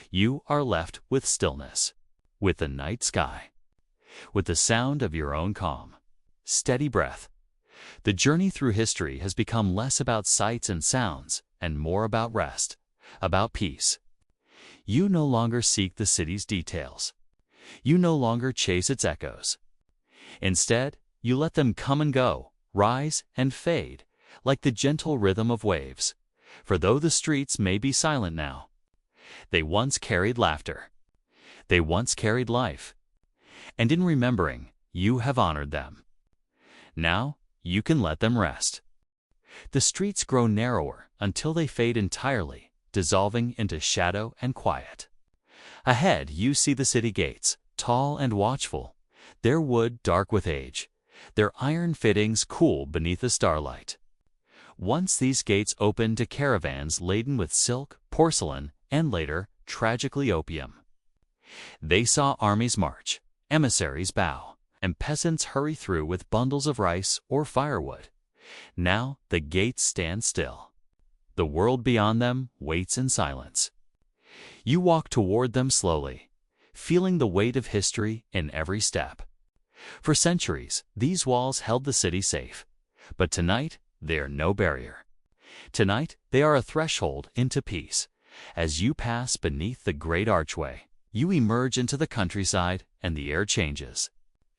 A: You are left with stillness, with the night sky, with the sound of your own calm, steady breath. The journey through history has become less about sights and sounds and more about rest, about peace. You no longer seek the city's details. You no longer chase its echoes. Instead, you let them come and go, rise and fade, like the gentle rhythm of waves. For though the streets may be silent now, they once carried laughter. They once carried life. And in remembering, you have honored them. Now, you can let them rest. The streets grow narrower until they fade entirely, dissolving into shadow and quiet. Ahead, you see the city gates, tall and watchful, their wood dark with age, their iron fittings cool beneath the starlight. Once these gates opened to caravans laden with silk, porcelain, and later, tragically, opium. They saw armies march, emissaries bow, and peasants hurry through with bundles of rice or firewood. Now the gates stand still. The world beyond them waits in silence. You walk toward them slowly, feeling the weight of history in every step. For centuries, these walls held the city safe, but tonight they are no barrier. Tonight they are a threshold into peace. As you pass beneath the great archway, you emerge into the countryside and the air changes.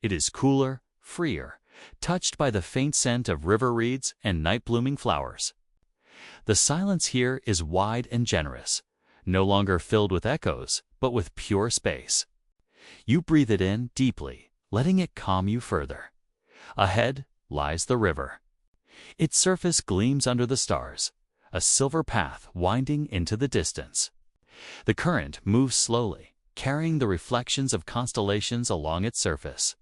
A: It is cooler, freer, touched by the faint scent of river reeds and night-blooming flowers. The silence here is wide and generous, no longer filled with echoes, but with pure space. You breathe it in deeply, letting it calm you further. Ahead lies the river. Its surface gleams under the stars, a silver path winding into the distance. The current moves slowly, carrying the reflections of constellations along its surface.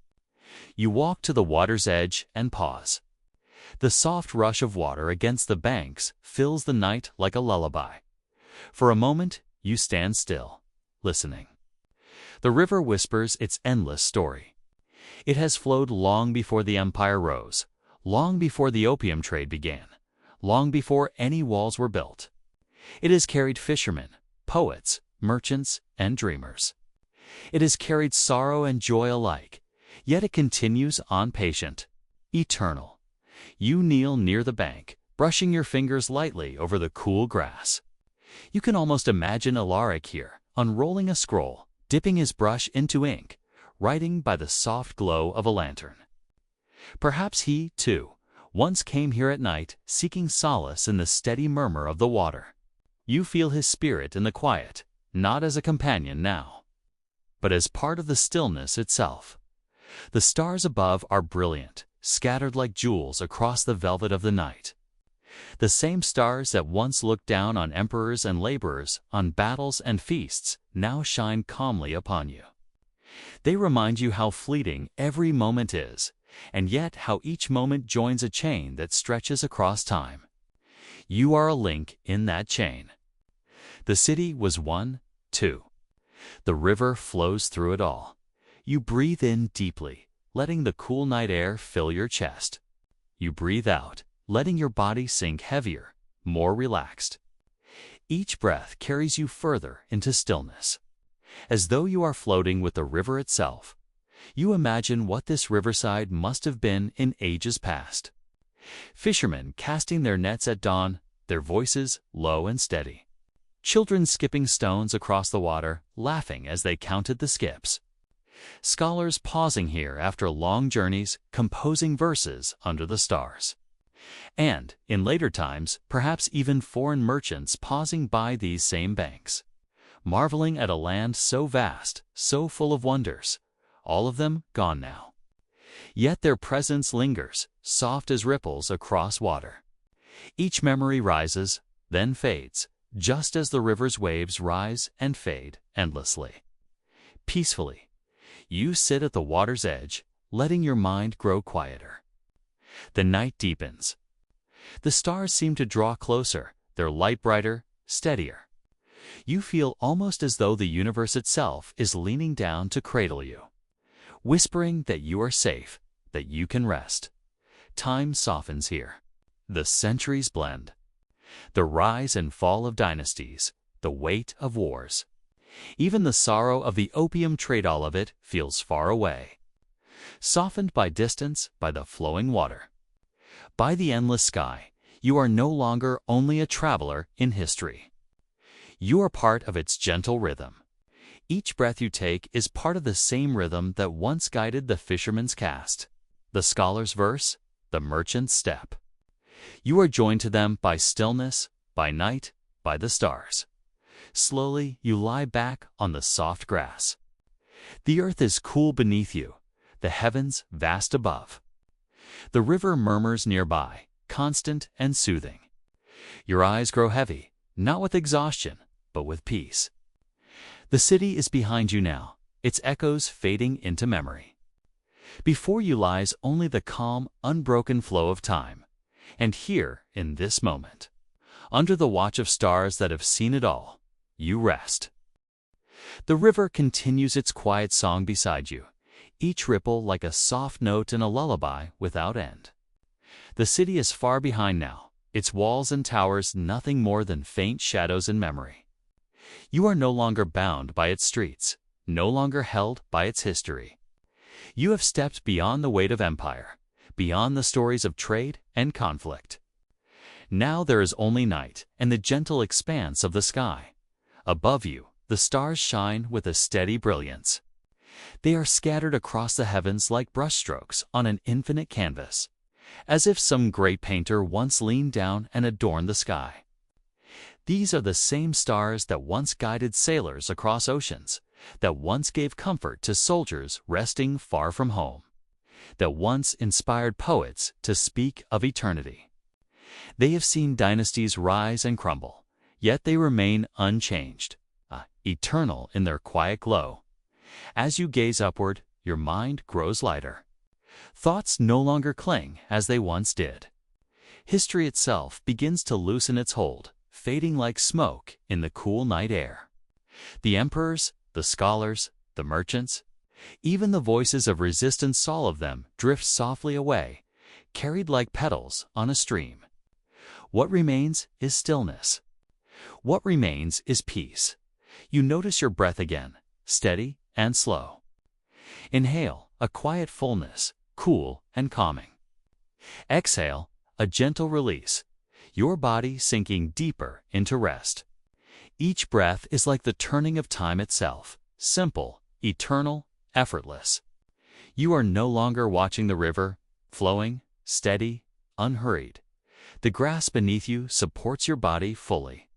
A: You walk to the water's edge and pause. The soft rush of water against the banks fills the night like a lullaby. For a moment, you stand still, listening. The river whispers its endless story. It has flowed long before the empire rose, long before the opium trade began, long before any walls were built. It has carried fishermen, poets, merchants, and dreamers. It has carried sorrow and joy alike, yet it continues on patient, eternal. You kneel near the bank, brushing your fingers lightly over the cool grass. You can almost imagine Alaric here, unrolling a scroll, dipping his brush into ink, writing by the soft glow of a lantern. Perhaps he, too, once came here at night, seeking solace in the steady murmur of the water. You feel his spirit in the quiet, not as a companion now, but as part of the stillness itself. The stars above are brilliant, scattered like jewels across the velvet of the night. The same stars that once looked down on emperors and laborers, on battles and feasts, now shine calmly upon you. They remind you how fleeting every moment is, and yet how each moment joins a chain that stretches across time. You are a link in that chain. The city was 1, 2. The river flows through it all. You breathe in deeply, letting the cool night air fill your chest. You breathe out, letting your body sink heavier, more relaxed. Each breath carries you further into stillness. As though you are floating with the river itself, you imagine what this riverside must have been in ages past. Fishermen casting their nets at dawn, their voices low and steady. Children skipping stones across the water, laughing as they counted the skips. Scholars pausing here after long journeys, composing verses under the stars. And, in later times, perhaps even foreign merchants pausing by these same banks, marveling at a land so vast, so full of wonders, all of them gone now. Yet their presence lingers, soft as ripples across water. Each memory rises, then fades, just as the river's waves rise and fade endlessly. Peacefully, you sit at the water's edge, letting your mind grow quieter. The night deepens. The stars seem to draw closer, their light brighter, steadier. You feel almost as though the universe itself is leaning down to cradle you, whispering that you are safe, that you can rest. Time softens here. The centuries blend. The rise and fall of dynasties, the weight of wars. Even the sorrow of the Opium Trade, all of it feels far away. Softened by distance, by the flowing water. By the endless sky, you are no longer only a traveler in history. You are part of its gentle rhythm. Each breath you take is part of the same rhythm that once guided the fisherman's cast, the scholar's verse, the merchant's step. You are joined to them by stillness, by night, by the stars. Slowly, you lie back on the soft grass. The earth is cool beneath you, the heavens vast above. The river murmurs nearby, constant and soothing. Your eyes grow heavy, not with exhaustion, but with peace. The city is behind you now, its echoes fading into memory. Before you lies only the calm, unbroken flow of time. And here, in this moment, under the watch of stars that have seen it all, you rest. The river continues its quiet song beside you, each ripple like a soft note in a lullaby without end. The city is far behind now, its walls and towers nothing more than faint shadows in memory. You are no longer bound by its streets, no longer held by its history. You have stepped beyond the weight of empire, beyond the stories of trade and conflict. Now there is only night and the gentle expanse of the sky. Above you, the stars shine with a steady brilliance. They are scattered across the heavens like brushstrokes on an infinite canvas, as if some great painter once leaned down and adorned the sky. These are the same stars that once guided sailors across oceans, that once gave comfort to soldiers resting far from home, that once inspired poets to speak of eternity. They have seen dynasties rise and crumble, yet they remain unchanged, eternal in their quiet glow. As you gaze upward, your mind grows lighter. Thoughts no longer cling as they once did. History itself begins to loosen its hold, fading like smoke in the cool night air. The emperors, the scholars, the merchants, even the voices of resistance, all of them drift softly away, carried like petals on a stream. What remains is stillness. What remains is peace. You notice your breath again, steady and slow. Inhale, a quiet fullness, cool and calming. Exhale, a gentle release, your body sinking deeper into rest. Each breath is like the turning of time itself, simple, eternal, effortless. You are no longer watching the river, flowing, steady, unhurried. The grass beneath you supports your body fully.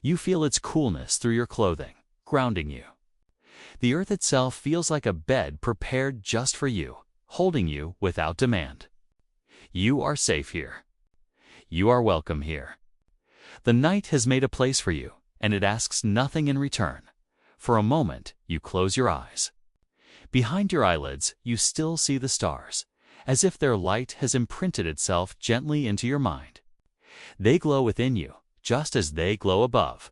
A: You feel its coolness through your clothing, grounding you. The earth itself feels like a bed prepared just for you, holding you without demand. You are safe here. You are welcome here. The night has made a place for you, and it asks nothing in return. For a moment, you close your eyes. Behind your eyelids, you still see the stars, as if their light has imprinted itself gently into your mind. They glow within you, just as they glow above.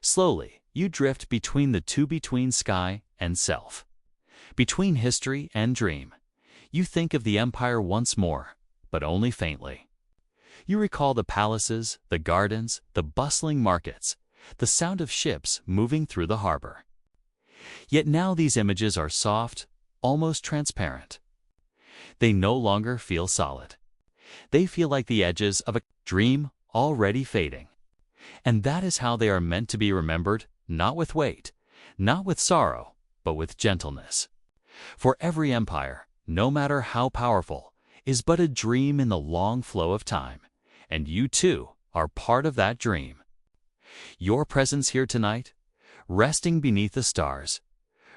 A: Slowly, you drift between the two, between sky and self, between history and dream. You think of the empire once more, but only faintly. You recall the palaces, the gardens, the bustling markets, the sound of ships moving through the harbor. Yet now these images are soft, almost transparent. They no longer feel solid. They feel like the edges of a dream already fading. And that is how they are meant to be remembered, not with weight, not with sorrow, but with gentleness. For every empire, no matter how powerful, is but a dream in the long flow of time, and you too are part of that dream. Your presence here tonight, resting beneath the stars,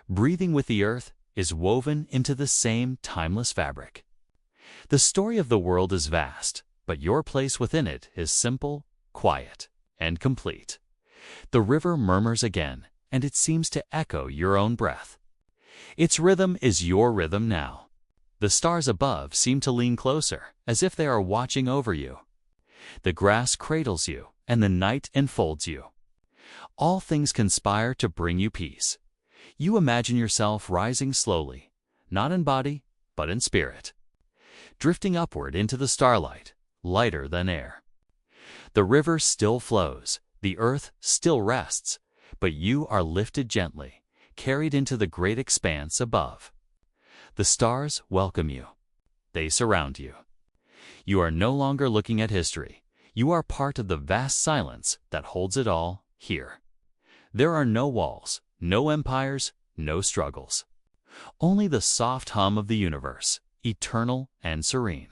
A: breathing with the earth, is woven into the same timeless fabric. The story of the world is vast, but your place within it is simple, quiet, and complete. The river murmurs again, and it seems to echo your own breath. Its rhythm is your rhythm now. The stars above seem to lean closer, as if they are watching over you. The grass cradles you, and the night enfolds you. All things conspire to bring you peace. You imagine yourself rising slowly, not in body, but in spirit, drifting upward into the starlight, lighter than air. The river still flows, the earth still rests, but you are lifted gently, carried into the great expanse above. The stars welcome you. They surround you. You are no longer looking at history. You are part of the vast silence that holds it all here. There are no walls, no empires, no struggles. Only the soft hum of the universe, eternal and serene.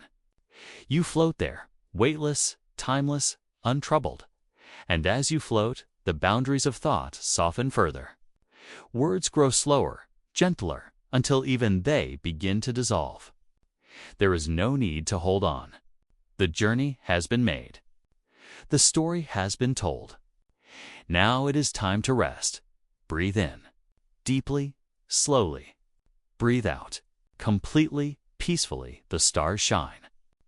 A: You float there, weightless, timeless, untroubled. And as you float, the boundaries of thought soften further. Words grow slower, gentler, until even they begin to dissolve. There is no need to hold on. The journey has been made. The story has been told. Now it is time to rest. Breathe in, deeply, slowly. Breathe out, completely, peacefully. The stars shine.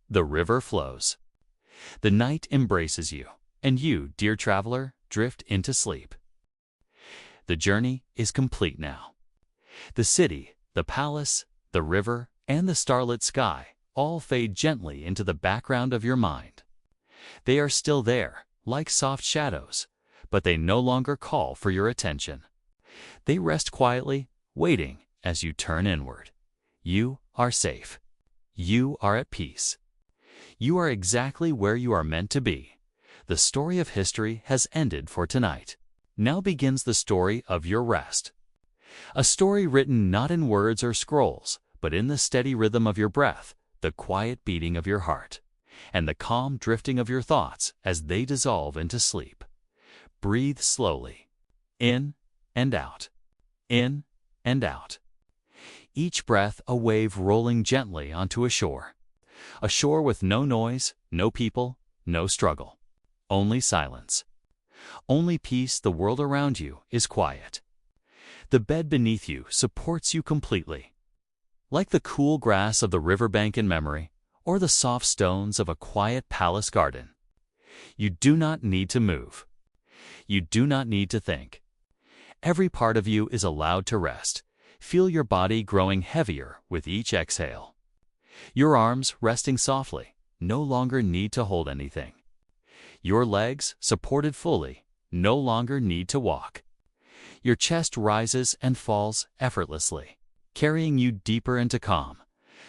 A: The river flows. The night embraces you, and you, dear traveler, drift into sleep. The journey is complete now. The city, the palace, the river, and the starlit sky all fade gently into the background of your mind. They are still there, like soft shadows, but they no longer call for your attention. They rest quietly, waiting as you turn inward. You are safe. You are at peace. You are exactly where you are meant to be. The story of history has ended for tonight. Now begins the story of your rest. A story written not in words or scrolls, but in the steady rhythm of your breath, the quiet beating of your heart, and the calm drifting of your thoughts as they dissolve into sleep. Breathe slowly, in and out, in and out. Each breath a wave rolling gently onto a shore with no noise, no people, no struggle, only silence. Only peace. The world around you is quiet. The bed beneath you supports you completely. Like the cool grass of the riverbank in memory, or the soft stones of a quiet palace garden. You do not need to move. You do not need to think. Every part of you is allowed to rest. Feel your body growing heavier with each exhale. Your arms, resting softly, no longer need to hold anything. Your legs, supported fully, no longer need to walk. Your chest rises and falls effortlessly, carrying you deeper into calm.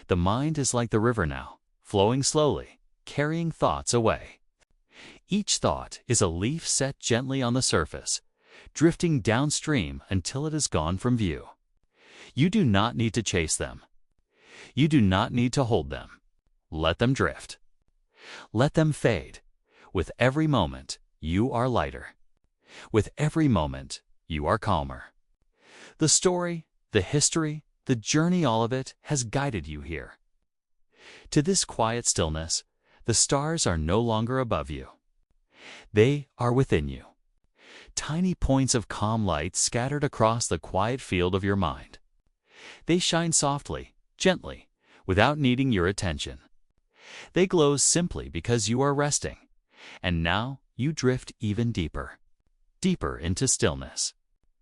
A: The mind is like the river now, flowing slowly, carrying thoughts away. Each thought is a leaf set gently on the surface, drifting downstream until it is gone from view. You do not need to chase them. You do not need to hold them. Let them drift. Let them fade. With every moment, you are lighter. With every moment, you are calmer. The story, the history, the journey, all of it has guided you here. To this quiet stillness, the stars are no longer above you. They are within you. Tiny points of calm light scattered across the quiet field of your mind. They shine softly, gently, without needing your attention. They glow simply because you are resting, and now you drift even deeper. deeper into stillness,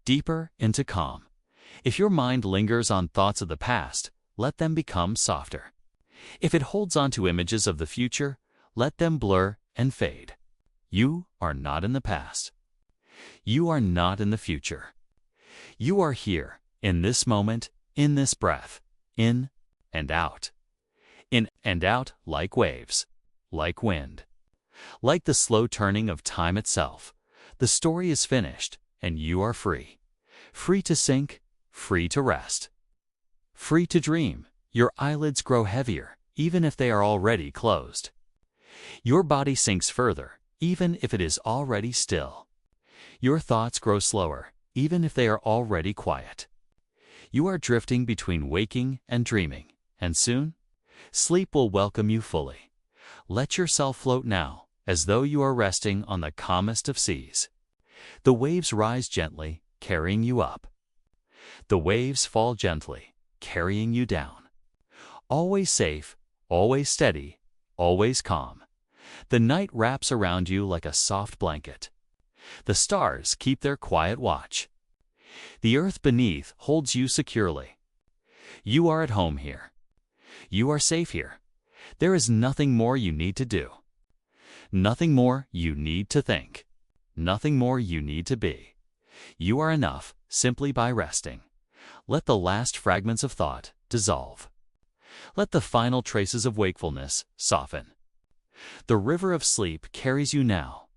A: deeper into calm. If your mind lingers on thoughts of the past, let them become softer. If it holds on to images of the future, let them blur and fade. You are not in the past. You are not in the future. You are here, in this moment, in this breath, in and out. In and out like waves, like wind. Like the slow turning of time itself, the story is finished and you are free. Free to sink, free to rest. Free to dream. Your eyelids grow heavier, even if they are already closed. Your body sinks further, even if it is already still. Your thoughts grow slower, even if they are already quiet. You are drifting between waking and dreaming, and soon, sleep will welcome you fully. Let yourself float now, as though you are resting on the calmest of seas. The waves rise gently, carrying you up. The waves fall gently, carrying you down. Always safe, always steady, always calm. The night wraps around you like a soft blanket. The stars keep their quiet watch. The earth beneath holds you securely. You are at home here. You are safe here. There is nothing more you need to do. Nothing more you need to think. Nothing more you need to be. You are enough simply by resting. Let the last fragments of thought dissolve. Let the final traces of wakefulness soften. The river of sleep carries you now,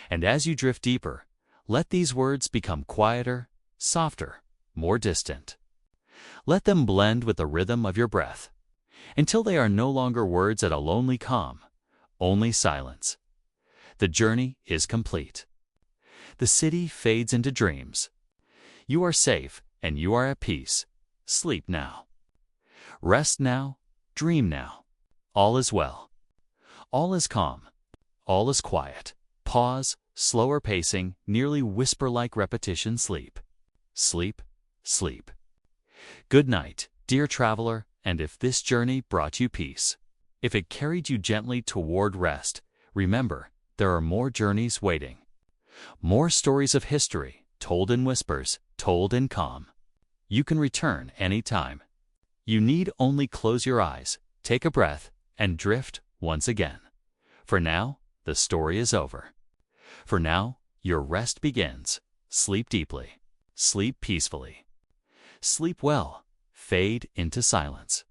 A: and as you drift deeper, let these words become quieter, softer, more distant. Let them blend with the rhythm of your breath, until they are no longer words at a lonely calm, only silence. The journey is complete. The city fades into dreams. You are safe and you are at peace. Sleep now. Rest now, dream now. All is well. All is calm. All is quiet. Pause, slower pacing, nearly whisper-like repetition. Sleep. Sleep, sleep. Good night, dear traveler, and if this journey brought you peace, if it carried you gently toward rest, remember, there are more journeys waiting. More stories of history, told in whispers, told in calm. You can return anytime. You need only close your eyes, take a breath, and drift once again. For now, the story is over. For now, your rest begins. Sleep deeply. Sleep peacefully. Sleep well. Fade into silence.